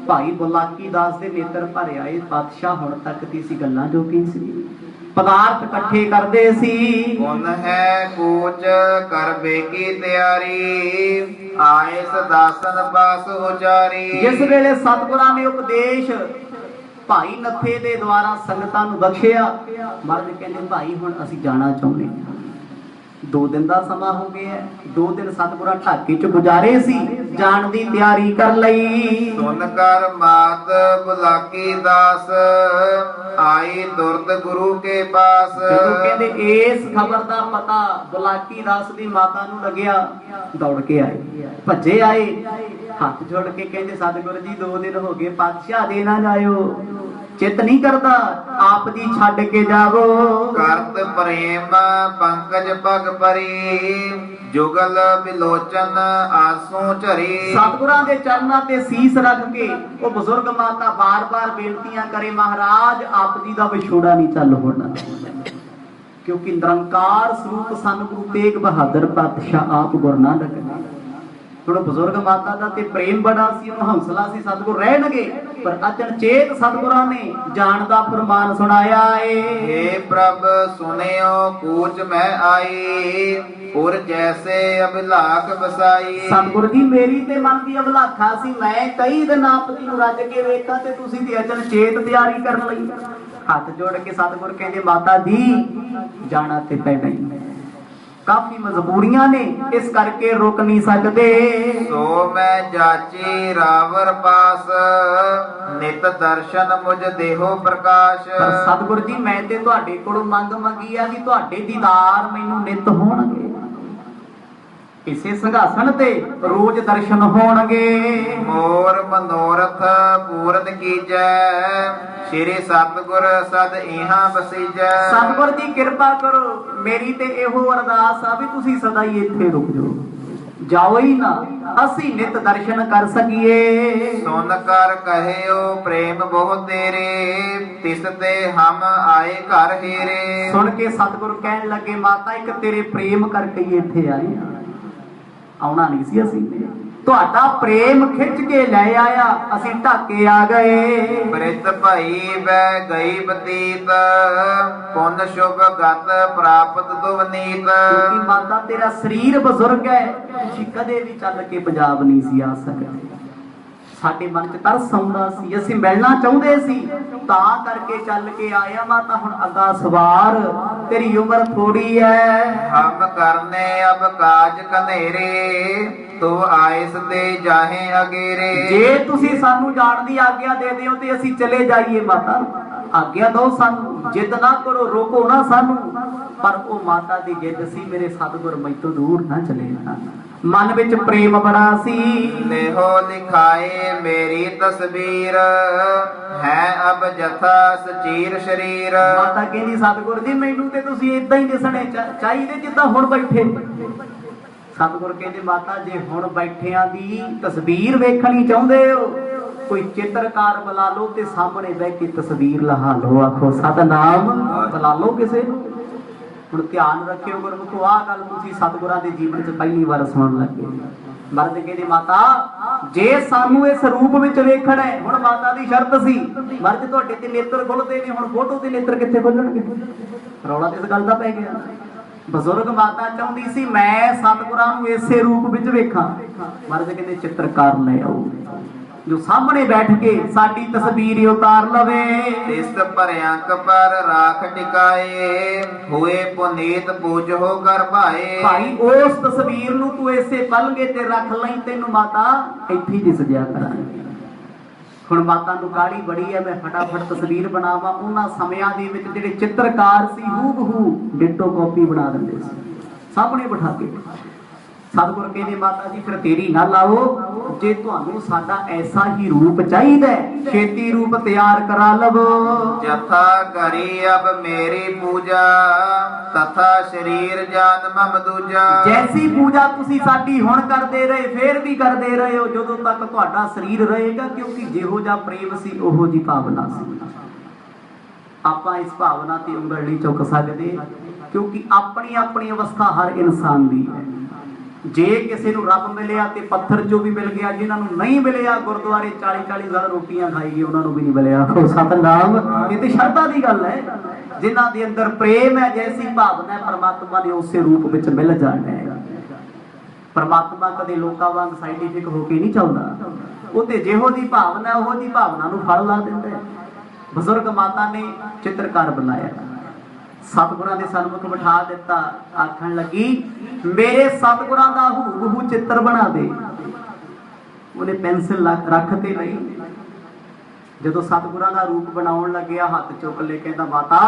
ਭਾਈ ਬੁਲਾਕੀ ਦਾਸ ਦੇ ਨੇਤਰ ਭਰੇ ਆਏ, ਪਾਤਸ਼ਾਹ ਹੁਣ ਤੱਕ ਦੀ ਸੀ ਗੱਲਾਂ ਜੋ ਕੀ ਸੀ, ਪਦਾਰਥ ਇਕੱਠੇ ਕਰਦੇ ਸੀ। ਗੁਣ ਹੈ ਕੋਚ ਕਰਬੇ ਕੀ ਤਿਆਰੀ, ਆਏ ਸਦਾਸਨ ਬਾਸ ਉਚਾਰੀ। ਜਿਸ ਵੇਲੇ ਸਤਿਗੁਰਾਂ ਨੇ ਉਪਦੇਸ਼ ਭਾਈ ਨੱਥੇ ਦੇ ਦੁਆਰਾ ਸੰਗਤਾਂ ਨੂੰ ਬਖਸ਼ਿਆ, ਮਹਾਰਾਜ ਕਹਿੰਦੇ ਭਾਈ ਹੁਣ ਅਸੀਂ ਜਾਣਾ ਚਾਹੁੰਦੇ ਹਾਂ। 2 ਦਿਨ ਦਾ ਸਮਾਂ ਹੋ ਗਿਆ, 2 ਦਿਨ ਸਤਿਗੁਰਾਂ ਢਾਕੇ ਚ ਗੁਜ਼ਾਰੇ ਸੀ, ਜਾਣ ਦੀ ਤਿਆਰੀ ਕਰ ਲਈ। ਸੁਨ ਕਰ ਮਾਤ ਬੁਲਾਕੀ ਦਾਸ, ਆਈ ਤੁਰਤ ਗੁਰੂ ਕੇ ਪਾਸ। ਜਦੋਂ ਕਹਿੰਦੇ ਇਸ ਖਬਰ ਦਾ ਪਤਾ ਬੁਲਾਕੀ ਦਾਸ ਦੀ ਮਾਤਾ ਨੂੰ ਲੱਗਿਆ, ਦੌੜ ਕੇ ਆਏ, ਭੱਜੇ ਆਏ, ਹੱਥ ਜੋੜ ਕੇ ਕਹਿੰਦੇ ਸਤਿਗੁਰੂ ਜੀ 2 ਦਿਨ ਹੋ ਗਏ, ਪਾਤਸ਼ਾਹ ਦੇ ਨਾ ਜਾਇਓ, ਚਿੱਤ ਨਹੀਂ ਕਰਦਾ, ਆਪ ਜੀ ਛੱਡ ਕੇ ਜਾਵੋ। ਕਰਤ ਪ੍ਰੇਮ ਪੰਕਜ ਪਗ ਪਰੀ, ਜੁਗਲ ਬਿਲੋਚਨ ਆਸੂ ਝਰੀ। ਸਤਿਗੁਰਾਂ ਦੇ ਚਰਨਾਂ ਤੇ ਸੀਸ ਰੱਖ ਕੇ ਉਹ ਬਜ਼ੁਰਗ ਮਾਤਾ ਬਾਰ-ਬਾਰ ਬੇਨਤੀਆਂ ਕਰੇ, ਮਹਾਰਾਜ ਆਪ ਜੀ ਦਾ ਵਿਛੋੜਾ ਨਹੀਂ ਚੱਲ ਹੋਣਾ, ਕਿਉਂਕਿ ਨਿਰੰਕਾਰ ਸਰੂਪ ਸਨ ਗੁਰੂ ਤੇਗ ਬਹਾਦਰ ਪਾਤਸ਼ਾਹ ਆਪ ਗੁਰ ਨਾਨਕ। ਹੁਣ ਬਜ਼ੁਰਗ ਮਾਤਾ ਦਾ ਤੇ ਪ੍ਰੇਮ ਬੜਾ ਸੀ, ਉਹਨੂੰ ਹੌਸਲਾ ਸੀ ਸਤਿਗੁਰ ਰਹਿਣਗੇ, ਪਰ ਅਚਨਚੇਤ ਸਤਿਗੁਰਾਂ ਨੇ ਜਾਣ ਦਾ ਫਰਮਾਨ ਸੁਣਾਇਆ ਏ। हे प्रभ सुनियो कूच मैं आई, पुर जैसे अभिलाख बसाई। ਸਤਿਗੁਰ ਜੀ ਮੇਰੀ ਤੇ ਮਨ ਦੀ ਅਭਲਾਖਾ ਸੀ, ਮੈਂ ਕਈ ਦਿਨ ਆਪ ਜੀ ਨੂੰ ਰੱਜ ਕੇ ਵੇਖਾਂ ਤੇ ਤੁਸੀਂ ਤੇ ਅਚਨਚੇਤ ਤਿਆਰੀ ਕਰਨ ਲਈ। ਹੱਥ ਜੋੜ ਕੇ ਸਤਿਗੁਰ ਕਹਿੰਦੇ ਮਾਤਾ ਜੀ ਜਾਣਾ ਤੇ ਪੈਣਾ ਹੀ ਹੈ, ਕਾਫੀ ਮਜਬੂਰੀਆਂ ਨੇ, ਇਸ ਕਰਕੇ ਰੁਕ ਨਹੀਂ ਸਕਦੇ। सो मैं जाची रावर पास, नित दर्शन मुझ देहो प्रकाश। ਪਰ ਸਤਿਗੁਰ ਜੀ ਮੈਂ ਤੇ ਤੁਹਾਡੇ ਕੋਲੋਂ ਮੰਗ ਮੰਗੀ ਆ ਕਿ ਤੁਹਾਡੇ ਦੀਦਾਰ ਮੈਨੂੰ ਨਿਤ ਹੋਣਗੇ, ਇਸੇ ਸਿੰਘਾਸਣ ਤੇ ਰੋਜ਼ ਦਰਸ਼ਨ ਹੋਣਗੇ। मोर मनोरथ पूरन कीजै, श्री सतगुर सद इहां बसीजै। ਸਤਿਗੁਰ ਦੀ ਕਿਰਪਾ ਕਰੋ, ਮੇਰੀ ਤੇ ਇਹੋ ਅਰਦਾਸ ਆ ਵੀ ਤੁਸੀਂ ਸਦਾ ਹੀ ਇੱਥੇ ਰੁਕ ਜਾਓ, ਜਾਓ ਹੀ ਨਾ, ਅਸੀਂ ਨਿਤ ਦਰਸ਼ਨ ਕਰ ਸਕੀਏ। सुन कर कहियो प्रेम बहु तेरे, तिस ते हम आए घर हेरे। ਸੁਣ ਕੇ ਸਤਿਗੁਰ ਕਹਿਣ ਲੱਗੇ ਮਾਤਾ ਇੱਕ ਤੇਰੇ ਪ੍ਰੇਮ ਕਰਕੇ ਹੀ ਇੱਥੇ ਆਏ ਆ, ਆਉਣਾ ਨਹੀਂ ਸੀ ਅਸੀਂ, ਤੁਹਾਡਾ ਪ੍ਰੇਮ ਖਿੱਚ ਕੇ ਲੈ ਆਇਆ, ਅਸੀਂ ਢਾਕੇ ਆ ਗਏ। ਪ੍ਰਿਤ ਭਈ ਬੈ ਗਈ ਬਤੀਤ, ਪੁੰਨ ਸ਼ੁਭ ਗਤ ਪ੍ਰਾਪਤ ਦੁਵਨੀਤ। ਕਿਉਂਕਿ ਮਾਤਾ ਤੇਰਾ ਸਰੀਰ ਬਜ਼ੁਰਗ ਹੈ, ਤੁਸੀਂ ਕਦੇ ਵੀ ਚੱਲ ਕੇ ਪੰਜਾਬ ਨਹੀਂ ਸੀ ਆ ਸਕਦੇ, ਸਾਡੇ ਮਨ 'ਚ ਤਰਸ ਆਉਂਦਾ ਸੀ, ਅਸੀਂ ਮਿਲਣਾ ਚਾਹੁੰਦੇ ਸੀ, ਤਾਂ ਕਰਕੇ ਚੱਲ ਕੇ ਆਇਆ। ਮਾਤਾ ਹੁਣ ਅੱਗਾ ਸਵਾਰ, ਤੇਰੀ ਉਮਰ ਥੋੜੀ ਹੈ। ਹਮ ਕਰਨੇ ਅਬ ਕਾਜ ਕਨੇਰੇ, ਤੋ ਆਇਸ ਦੇ ਜਾਹੇ ਅਗੇਰੇ। ਜੇ ਤੁਸੀਂ ਸਾਨੂੰ ਜਾਣ ਦੀ ਆਗਿਆ ਦੇ ਦਿਓ ਤੇ ਅਸੀਂ ਚਲੇ ਜਾਈਏ ਮਾਤਾ, ਆਗਿਆ ਦਿਓ ਸਾਨੂੰ, ਜਿੱਦ ਨਾ ਕਰੋ, ਰੋਕੋ ਨਾ ਸਾਨੂੰ। ਪਰ ਉਹ ਮਾਤਾ ਦੀ ਜਿੱਦ ਸੀ, ਮੇਰੇ ਸਤਿਗੁਰ ਮੈਥੋਂ ਦੂਰ ਨਾ ਚਲੇ ਜਾਣ, ਮਨ ਵਿੱਚ ਪ੍ਰੇਮ ਬੜਾ ਸੀ। ਲੇਹੋ ਲਿਖਾਏ ਮੇਰੀ ਤਸਵੀਰ, ਹੈ ਅਬ ਜਥਾ ਸਚੀਰ ਸ਼ਰੀਰ। ਮਾਤਾ ਕਹਿੰਦੀ ਸਤਿਗੁਰ ਜੀ ਮੈਨੂੰ ਤੇ ਤੁਸੀਂ ਇਦਾਂ ਹੀ ਦਿਸਣੇ ਚਾਹੀਦੇ ਜਿੱਦਾਂ ਹੁਣ ਬੈਠੇ। ਸਤਿਗੁਰ ਕਹਿੰਦੇ ਮਾਤਾ ਜੇ ਹੁਣ ਬੈਠਿਆਂ ਦੀ ਤਸਵੀਰ ਵੇਖਣੀ ਚਾਹੁੰਦੇ ਹੋ, ਕੋਈ ਚਿੱਤਰਕਾਰ ਬੁਲਾ ਲਓ ਤੇ ਸਾਹਮਣੇ ਬਹਿ ਕੇ ਤਸਵੀਰ ਲਹਾ ਲਓ, ਆਖੋ ਸਤਨਾਮ ਬੁਲਾ ਲਓ ਕਿਸੇ ਨੂੰ। ਹੁਣ ਧਿਆਨ ਰੱਖਿਓ ਗੁਰਮੁਖੋ, ਆਹ ਗੱਲ ਤੁਸੀਂ ਸਤਿਗੁਰਾਂ ਦੇ ਜੀਵਨ 'ਚ ਪਹਿਲੀ ਵਾਰ ਸੁਣਨ ਲੱਗੇ। ਮਰਦ ਕਹਿੰਦੇ ਮਾਤਾ ਜੇ ਸਾਨੂੰ ਇਸ ਰੂਪ ਵਿੱਚ ਵੇਖਣਾ ਹੈ, ਹੁਣ ਮਾਤਾ ਦੀ ਸ਼ਰਤ ਸੀ ਮਰਦ ਤੁਹਾਡੇ ਤੇ ਨੇਤਰ ਖੁੱਲਦੇ ਨੇ, ਹੁਣ ਫੋਟੋ ਤੇ ਨੇਤਰ ਕਿੱਥੇ ਖੁੱਲਣਗੇ? ਰੌਲਾ ਤੇ ਇਸ ਗੱਲ ਦਾ ਪੈ ਗਿਆ। ਬਜ਼ੁਰਗ ਮਾਤਾ ਚਾਹੁੰਦੀ ਸੀ ਮੈਂ ਸਤਿਗੁਰਾਂ ਨੂੰ ਇਸੇ ਰੂਪ ਵਿੱਚ ਵੇਖਾਂ। ਮਰਦ ਕਹਿੰਦੇ ਚਿੱਤਰਕਾਰ ਲੈ ਆਓ ਜੋ ਸਾਹਮਣੇ ਬੈਠ ਕੇ ਸਾਡੀ ਤਸਵੀਰ ਉਤਾਰ ਲਵੇ। ਤਿਸ ਭਰਿਆੰਕ ਪਰ ਰਾਖ ਟਿਕਾਏ, ਹੋਏ ਪੁਨੀਤ ਪੂਜੋ ਕਰ ਭਾਏ। ਭਾਈ ਉਸ ਤਸਵੀਰ ਨੂੰ ਤੂੰ ਇਸੇ ਪਲੰਗੇ ਤੇ ਰੱਖ ਲਈ, ਤੈਨੂੰ ਮਾਤਾ ਇੱਥੇ ਹੀ ਦਿਸ ਜਾ ਕਰਾਂਗੇ। ਹੁਣ ਮਾਤਾ ਨੂੰ ਕਾਹਲੀ ਬੜੀ ਹੈ, ਮੈਂ ਫਟਾਫਟ ਤਸਵੀਰ ਬਣਾਵਾਂ। ਉਹਨਾਂ ਸਮਿਆਂ ਦੇ ਵਿੱਚ ਜਿਹੜੇ ਚਿੱਤਰਕਾਰ ਸੀ ਹੂਬਹੂ ਡਿਟੋ ਕਾਪੀ ਬਣਾ ਦਿੰਦੇ ਸੀ ਸਾਹਮਣੇ ਬਿਠਾ ਕੇ। ਸਤਿਗੁਰ ਕਹਿੰਦੇ ਮਾਤਾ ਜੀ ਫਿਰ ਤੇਰੀ ਨਾ ਲਾਓ, ਜੇ ਤੁਹਾਨੂੰ ਸਾਡਾ ਐਸਾ ਹੀ ਰੂਪ ਚਾਹੀਦਾ ਛੇਤੀ ਰੂਪ ਤਿਆਰ ਕਰਾ ਲਵੋ। ਜਥਾ ਕਰੀ ਅਬ ਮੇਰੀ ਪੂਜਾ, ਤਥਾ ਸ਼ਰੀਰ ਜਾਨ ਮਮ ਦੂਜਾ। ਜੈਸੀ ਪੂਜਾ ਤੁਸੀਂ ਸਾਡੀ ਹੁਣ ਕਰਦੇ ਰਹੇ ਫੇਰ ਵੀ ਕਰਦੇ ਰਹੇ ਹੋ ਜਦੋਂ ਤੱਕ ਤੁਹਾਡਾ ਸਰੀਰ ਰਹੇਗਾ, ਕਿਉਂਕਿ ਜਿਹੋ ਜਿਹਾ ਪ੍ਰੇਮ ਸੀ ਉਹੋ ਜੀ ਭਾਵਨਾ ਸੀ। ਆਪਾਂ ਇਸ ਭਾਵਨਾ ਤੇ ਉਂਗਲ ਨਹੀਂ ਚੁੱਕ ਸਕਦੇ, ਕਿਉਂਕਿ ਆਪਣੀ ਆਪਣੀ ਅਵਸਥਾ ਹਰ ਇਨਸਾਨ ਦੀ ਹੈ। ਜੇ ਕਿਸੇ ਨੂੰ ਰੱਬ ਮਿਲਿਆ ਤੇ ਪੱਥਰ ਚੋਂ ਵੀ ਮਿਲ ਗਿਆ, ਜਿਨ੍ਹਾਂ ਨੂੰ ਨਹੀਂ ਮਿਲਿਆ ਗੁਰਦੁਆਰੇ 40-40 ਸਾਲ ਰੋਟੀਆਂ ਖਾਈ ਗਏ, ਉਹਨਾਂ ਨੂੰ ਵੀ ਨਹੀਂ ਮਿਲਿਆ। ਸਤਨਾਮ, ਇਹ ਤੇ ਸ਼ਰਧਾ ਦੀ ਗੱਲ ਹੈ। ਜਿਨ੍ਹਾਂ ਦੇ ਅੰਦਰ ਪ੍ਰੇਮ ਹੈ, ਜੈਸੀ ਭਾਵਨਾ ਹੈ, ਪਰਮਾਤਮਾ ਨੇ ਉਸੇ ਰੂਪ ਵਿੱਚ ਮਿਲ ਜਾਣਾ ਹੈ। ਪਰਮਾਤਮਾ ਕਦੇ ਲੋਕਾਂ ਵਾਂਗ ਸਾਇੰਟੀਫਿਕ ਹੋ ਕੇ ਨਹੀਂ ਚੱਲਦਾ, ਉਹ ਤੇ ਜਿਹੋ ਦੀ ਭਾਵਨਾ ਉਹੋ ਦੀ ਭਾਵਨਾ ਨੂੰ ਫਲ ਲਾ ਦਿੰਦਾ ਹੈ। ਬਜ਼ੁਰਗ ਮਾਤਾ ਨੇ ਚਿੱਤਰਕਾਰ ਬਣਾਇਆ, ਸਤਿਗੁਰਾਂ ਦੇ ਸਨਮੁਖ ਬਿਠਾ ਦਿੱਤਾ, ਆਖਣ ਲੱਗੀ ਮੇਰੇ ਸਤਿਗੁਰਾਂ ਦਾ ਹੂਬਹੂ ਚਿੱਤਰ ਬਣਾ ਦੇ। ਉਹਨੇ ਪੈਨਸਿਲ ਰੱਖ ਤੇ ਲਈ, ਜਦੋਂ ਸਤਿਗੁਰਾਂ ਦਾ ਰੂਪ ਬਣਾਉਣ ਲੱਗਿਆ ਹੱਥ ਚੁੱਕ ਲੈ, ਕਹਿੰਦਾ ਮਾਤਾ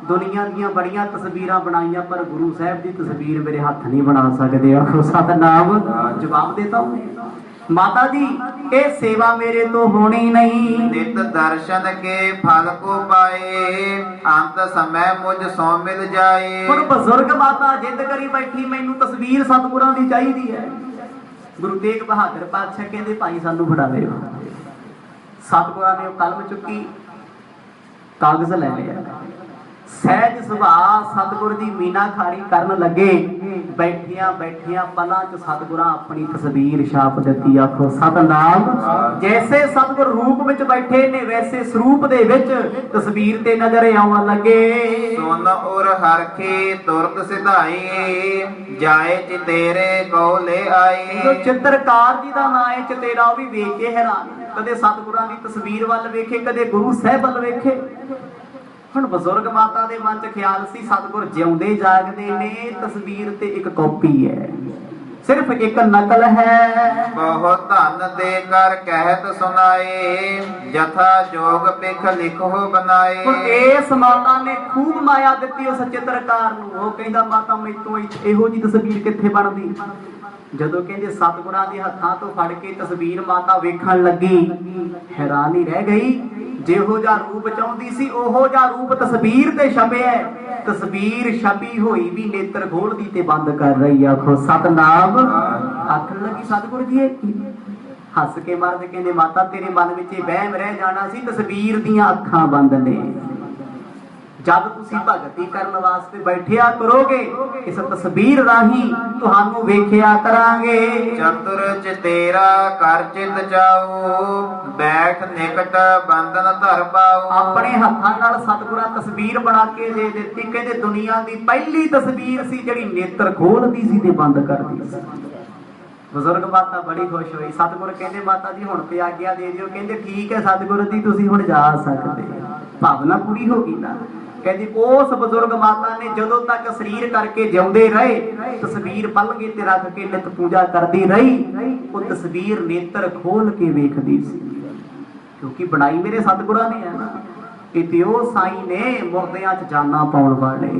ਦੁਨੀਆ ਦੀਆਂ ਬੜੀਆਂ ਤਸਵੀਰਾਂ ਬਣਾਈਆਂ ਪਰ ਗੁਰੂ ਸਾਹਿਬ ਦੀ ਤਸਵੀਰ ਮੇਰੇ ਹੱਥ ਨਹੀਂ ਬਣਾ ਸਕਦੇ। ਆਖੋ ਸਤਨਾਮ। ਜਵਾਬ ਦੇਤਾ ਉਹਨੇ, ਮਾਤਾ ਜੀ ਇਹ ਸੇਵਾ ਮੇਰੇ ਤੋਂ ਹੋਣੀ ਨਹੀਂ। ਨਿਤ ਦਰਸ਼ਨ ਕੇ ਫਲ ਕੋ ਪਾਏ, ਅੰਤ ਸਮੈ ਮੁਝ ਸੋ ਮਿਲ ਜਾਏ। ਹੁਣ ਬਜ਼ੁਰਗ ਮਾਤਾ ਜਿੱਦ ਕਰੀ ਬੈਠੀ ਮੈਨੂੰ ਤਸਵੀਰ ਸਤਿਗੁਰਾਂ ਦੀ ਚਾਹੀਦੀ ਹੈ। ਗੁਰੂ ਤੇਗ ਬਹਾਦਰ ਪਾਤਸ਼ਾਹ ਕਹਿੰਦੇ ਭਾਈ ਸਾਨੂੰ ਫੜਾ ਦਿਓ। ਸਤਿਗੁਰਾਂ ਨੇ ਉਹ ਕਲਮ ਚੁੱਕੀ, ਕਾਗਜ਼ ਲੈ ਲਿਆ, ਸਹਿਜ ਸੁਭਾਅ ਸਤਿਗੁਰ ਦੀ ਮੀਨਾਖਾਰੀ ਕਰਨ ਲੱਗੇ। ਬੈਠੀਆਂ ਬੈਠੀਆਂ ਪਲਾਂ ਚ ਸਤਿਗੁਰਾਂ ਆਪਣੀ ਤਸਵੀਰ ਛਾਪ ਦਿੱਤੀ। ਆਖੋ ਸਤਨਾਮ। ਜੈਸੇ ਸਤਿਗੁਰ ਰੂਪ ਵਿੱਚ ਬੈਠੇ ਨੇ ਵੈਸੇ ਸਰੂਪ ਦੇ ਵਿੱਚ ਤਸਵੀਰ ਤੇ ਨਜ਼ਰ ਆਉਣ ਲੱਗੇ। ਸੁਨ ਉਰ ਹਰਖੀ ਤੁਰਤ ਸਿਧਾਈ ਜਾਏ ਚਿਤੇਰੇ ਕੋ ਲੈ ਆਈ। ਜੋ ਚਿੱਤਰਕਾਰ ਜੀ ਦਾ ਨਾਂ ਹੈ ਚਤੇਰਾ, ਉਹ ਵੀ ਵੇਖ ਕੇ ਹੈਰਾਨ। ਕਦੇ ਸਤਿਗੁਰਾਂ ਦੀ ਤਸਵੀਰ ਵੱਲ ਵੇਖੇ, ਕਦੇ ਗੁਰੂ ਸਾਹਿਬ ਵੱਲ ਵੇਖੇ। ਹੁਣ ਬਜ਼ੁਰਗ ਮਾਤਾ ਦੇ ਮਨ ਚ ਖਿਆਲ ਸੀ ਸਤਿਗੁਰ ਜਿਉਂਦੇ ਜਾਗਦੇ ਨੇ, ਤਸਵੀਰ ਤੇ ਇੱਕ ਕਾਪੀ ਹੈ, ਸਿਰਫ ਇੱਕ ਨਕਲ ਹੈ। ਬਹੁਤ ਧਨ ਦੇ ਕਰ ਕਹਿਤ ਸੁਨਾਏ ਜਥਾ ਜੋਗ ਪਿਖ ਲਿਖੋ ਬਣਾਏ। ਹੁਣ ਇਸ ਮਾਤਾ ਨੇ ਖੂਬ ਮਾਇਆ ਦਿੱਤੀ ਉਸ ਚਿੱਤਰਕਾਰ ਨੂੰ। ਉਹ ਕਹਿੰਦਾ ਮਾਤਾ ਮੈਥੋਂ ਇਹੋ ਜੀ ਤਸਵੀਰ ਕਿੱਥੇ ਬਣਦੀ। ਜਦੋਂ ਕਹਿੰਦੇ ਸਤਿਗੁਰਾਂ ਦੇ ਹੱਥਾਂ ਤੋਂ ਫੜ ਕੇ ਤਸਵੀਰ ਮਾਤਾ ਵੇਖਣ ਲੱਗੀ, ਹੈਰਾਨ ਹੀ ਰਹਿ ਗਈ। ਜਿਹੋ ਜਿਹਾ ਰੂਪ ਚਾਹੁੰਦੀ ਸੀ ਉਹੋ ਜਿਹਾ ਰੂਪ ਤਸਵੀਰ ਤੇ ਛਪਿਆ। ਤਸਵੀਰ ਛਪੀ ਹੋਈ ਵੀ ਨੇਤਰ ਖੋਲਦੀ ਤੇ ਬੰਦ ਕਰ ਰਹੀ। ਆਖੋ ਸਤਨਾਮ। ਆਖਣ ਲੱਗੀ ਸਤਿਗੁਰ ਜੀ ਇਹ ਕੀ? ਹੱਸ ਕੇ ਮਰਦ ਕਹਿੰਦੇ ਮਾਤਾ ਤੇਰੇ ਮਨ ਵਿੱਚ ਇਹ ਵਹਿਮ ਰਹਿ ਜਾਣਾ ਸੀ, ਤਸਵੀਰ ਦੀਆਂ ਅੱਖਾਂ ਬੰਦ ਨੇ। ਜਦ ਤੁਸੀਂ ਭਗਤੀ ਕਰਨ ਵਾਸਤੇ ਬੈਠਿਆ ਕਰੋਗੇ ਇਸ ਤਸਵੀਰ ਰਾਹੀਂ ਤੁਹਾਨੂੰ ਵੇਖਿਆ ਕਰਾਂਗੇ। ਚਤੁਰ ਚਤੇਰਾ ਕਰ ਚਿਤ ਜਾਓ ਬੈਠ ਨਿਕਟ ਬੰਧਨ ਧਰ ਪਾਓ। ਆਪਣੇ ਹੱਥਾਂ ਨਾਲ ਸਤਿਗੁਰਾਂ ਤਸਵੀਰ ਬਣਾ ਕੇ ਦੇ ਦਿੱਤੀ। ਕਹਿੰਦੇ ਦੁਨੀਆ ਦੀ ਪਹਿਲੀ ਤਸਵੀਰ ਸੀ ਜਿਹੜੀ ਨੇਤਰ ਖੋਲਦੀ ਸੀ ਤੇ ਬੰਦ ਕਰਦੀ ਸੀ। ਬਜ਼ੁਰਗ ਮਾਤਾ ਬੜੀ ਖੁਸ਼ ਹੋਈ। ਸਤਿਗੁਰ ਕਹਿੰਦੇ ਮਾਤਾ ਜੀ ਹੁਣ ਤੇ ਆਗਿਆ ਦੇ ਦਿਓ। ਕਹਿੰਦੇ ਠੀਕ ਹੈ ਸਤਿਗੁਰ ਜੀ ਤੁਸੀਂ ਹੁਣ ਜਾ ਸਕਦੇ। ਭਾਵਨਾ ਪੂਰੀ ਹੋ ਗਈ ਨਾ। ਕਹਿੰਦੀ ਉਸ ਬਜ਼ੁਰਗ ਮਾਤਾ ਨੇ ਜਦੋਂ ਤੱਕ ਸਰੀਰ ਕਰਕੇ ਜਿਉਂਦੇ ਰਹੇ ਤਸਵੀਰ ਪਲੰਘੇ ਤੇ ਰੱਖ ਕੇ ਨਿਤ ਪੂਜਾ ਕਰਦੀ ਰਹੀ। ਉਹ ਤਸਵੀਰ ਨੇਤਰ ਖੋਲ ਕੇ ਵੇਖਦੀ ਸੀ, ਕਿਉਂਕਿ ਬਣਾਈ ਮੇਰੇ ਸਤਿਗੁਰਾਂ ਨੇ ਹੈ ਨਾ। ਇਹ ਤੇ ਉਹ ਸਾਈਂ ਨੇ ਮੁਰਦਿਆਂ 'ਚ ਜਾਨਾਂ ਪਾਉਣ ਵਾਲੇ,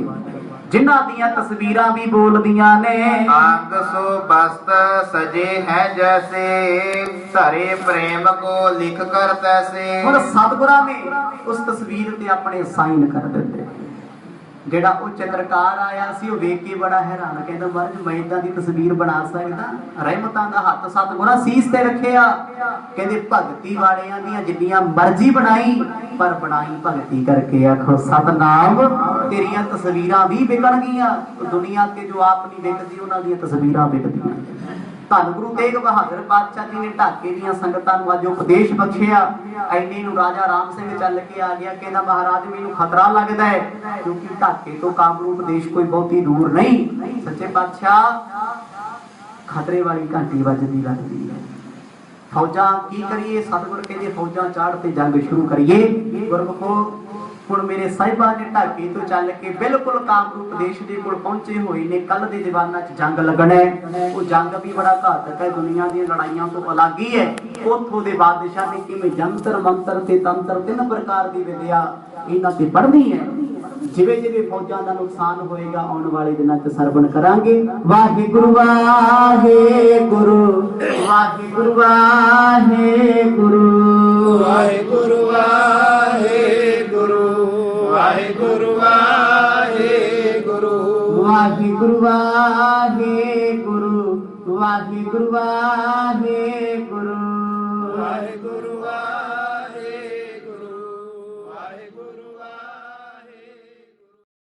ਜਿਨ੍ਹਾਂ ਦੀਆਂ ਤਸਵੀਰਾਂ ਵੀ ਬੋਲਦੀਆਂ ਨੇ। ਅੰਗ ਸੋ ਬਸਤ ਸਜੇ ਹੈ ਜੈਸੇ ਧਰੇ ਪ੍ਰੇਮ ਕੋ ਲਿਖ ਕਰ ਤੈਸੇ। ਹੁਣ ਸਤਿਗੁਰਾਂ ਨੇ ਉਸ ਤਸਵੀਰ ਤੇ ਆਪਣੇ ਸਾਈਨ ਕਰ ਦਿੱਤੇ। ਜਿਹੜਾ ਉਹ ਚਿੱਤਰਕਾਰ ਆਇਆ ਸੀ ਉਹ ਵੇਖ ਕੇ ਬੜਾ ਹੈਰਾਨ, ਕਹਿੰਦਾ ਮਹਾਰਾਜ ਮੈਂ ਇਦਾਂ ਦੀ ਤਸਵੀਰ ਬਣਾ ਸਕਦਾ? ਰਹਿਮਤਾਂ ਦਾ ਹੱਥ ਸਤਿਗੁਰਾਂ ਸੀਸ ਤੇ ਰੱਖਿਆ। ਕਹਿੰਦੇ ਭਗਤੀ ਵਾਲਿਆਂ ਦੀਆਂ ਜਿੰਨੀਆਂ ਮਰਜ਼ੀ ਬਣਾਈ ਪਰ ਬਣਾਈ ਭਗਤੀ ਕਰਕੇ। ਆਖੋ ਸਤਨਾਮ। ਤੇਰੀਆਂ ਤਸਵੀਰਾਂ ਵੀ ਵਿਕਣਗੀਆਂ। ਦੁਨੀਆ ਤੇ ਜੋ ਆਪ ਨਹੀਂ ਵਿਕਦੀ ਉਹਨਾਂ ਦੀਆਂ ਤਸਵੀਰਾਂ ਵਿਕਦੀਆਂ। ਧੰਨ ਗੁਰੂ ਤੇਗ ਬਹਾਦਰ ਪਾਤਸ਼ਾਹ ਜੀ ਨੇ ਢਾਕੇ ਦੀਆਂ ਸੰਗਤਾਂ ਨੂੰ ਅੱਜ ਉਪਦੇਸ਼ ਬਖਸ਼ਿਆ। ਐਨੇ ਨੂੰ ਰਾਜਾ ਰਾਮ ਸਿੰਘ ਚੱਲ ਕੇ ਆ ਗਿਆ। ਕਹਿੰਦਾ ਮਹਾਰਾਜ ਮੈਨੂੰ ਖਤਰਾ ਲੱਗਦਾ ਹੈ, ਕਿਉਂਕਿ ਢਾਕੇ ਤੋਂ ਕਾਮਰੂਪ ਦੇਸ਼ ਕੋਈ ਬਹੁਤੀ ਦੂਰ ਨਹੀਂ। ਸੱਚੇ ਪਾਤਸ਼ਾਹ ਖਤਰੇ ਵਾਲੀ ਘੰਟੀ ਵੱਜਦੀ ਲੱਗਦੀ ਹੈ। ਫੌਜਾਂ ਕੀ ਕਰੀਏ? ਸਤਿਗੁਰ ਕਹਿੰਦੇ ਫੌਜਾਂ ਚਾੜ ਤੇ ਜੰਗ ਸ਼ੁਰੂ ਕਰੀਏ। ਗੁਰਮੁਖੋ ਹੁਣ ਮੇਰੇ ਸਾਹਿਬਾਂ ਨੇ ਢਾਕੇ ਤੋਂ ਚੱਲ ਕੇ ਬਿਲਕੁਲ ਕਾਮਰੂਪ ਦੇਸ਼ ਦੇ ਕੋਲ ਪਹੁੰਚੇ ਹੋਏ ਨੇ। ਕੱਲ ਦੇ ਦੀਵਾਨਾਂ 'ਚ ਜੰਗ ਲੱਗਣਾ ਹੈ। ਉਹ ਜੰਗ ਵੀ ਬੜਾ ਘਾਤਕ ਹੈ, ਦੁਨੀਆ ਦੀਆਂ ਲੜਾਈਆਂ ਤੋਂ ਅਲੱਗ ਹੀ ਹੈ। ਉੱਥੋਂ ਦੇ ਬਾਦਸ਼ਾਹ ਨੇ ਕਿਵੇਂ ਜੰਤਰ ਮੰਤਰ ਤੇ ਤੰਤਰ 3 ਪ੍ਰਕਾਰ ਦੀ ਵਿਦਿਆ ਇਹਨਾਂ ਤੇ ਪੜ੍ਹਨੀ ਹੈ। ਜਿਵੇਂ ਜਿਵੇਂ ਫੌਜਾਂ ਦਾ ਨੁਕਸਾਨ ਹੋਏਗਾ ਆਉਣ ਵਾਲੇ ਦਿਨਾਂ 'ਚ ਸਰਵਣ ਕਰਾਂਗੇ। ਵਾਹਿਗੁਰੂ ਵਾਹਿਗੁਰੂ ਵਾਹਿਗੁਰੂ ਵਾਹਿਗੁਰੂ ਵਾਹਿਗੁਰੂ ਵਾਹਿਗੁਰੂ ਵਾਹਿਗੁਰੂ ਵਾਹਿਗੁਰੂ ਵਾਹਿਗੁਰੂ ਵਾਹਿਗੁਰੂ ਵਾਹਿਗੁਰੂ ਵਾਹਿਗੁਰੂ ਵਾਹਿਗੁਰੂ ਵਾਹਿਗੁਰੂ।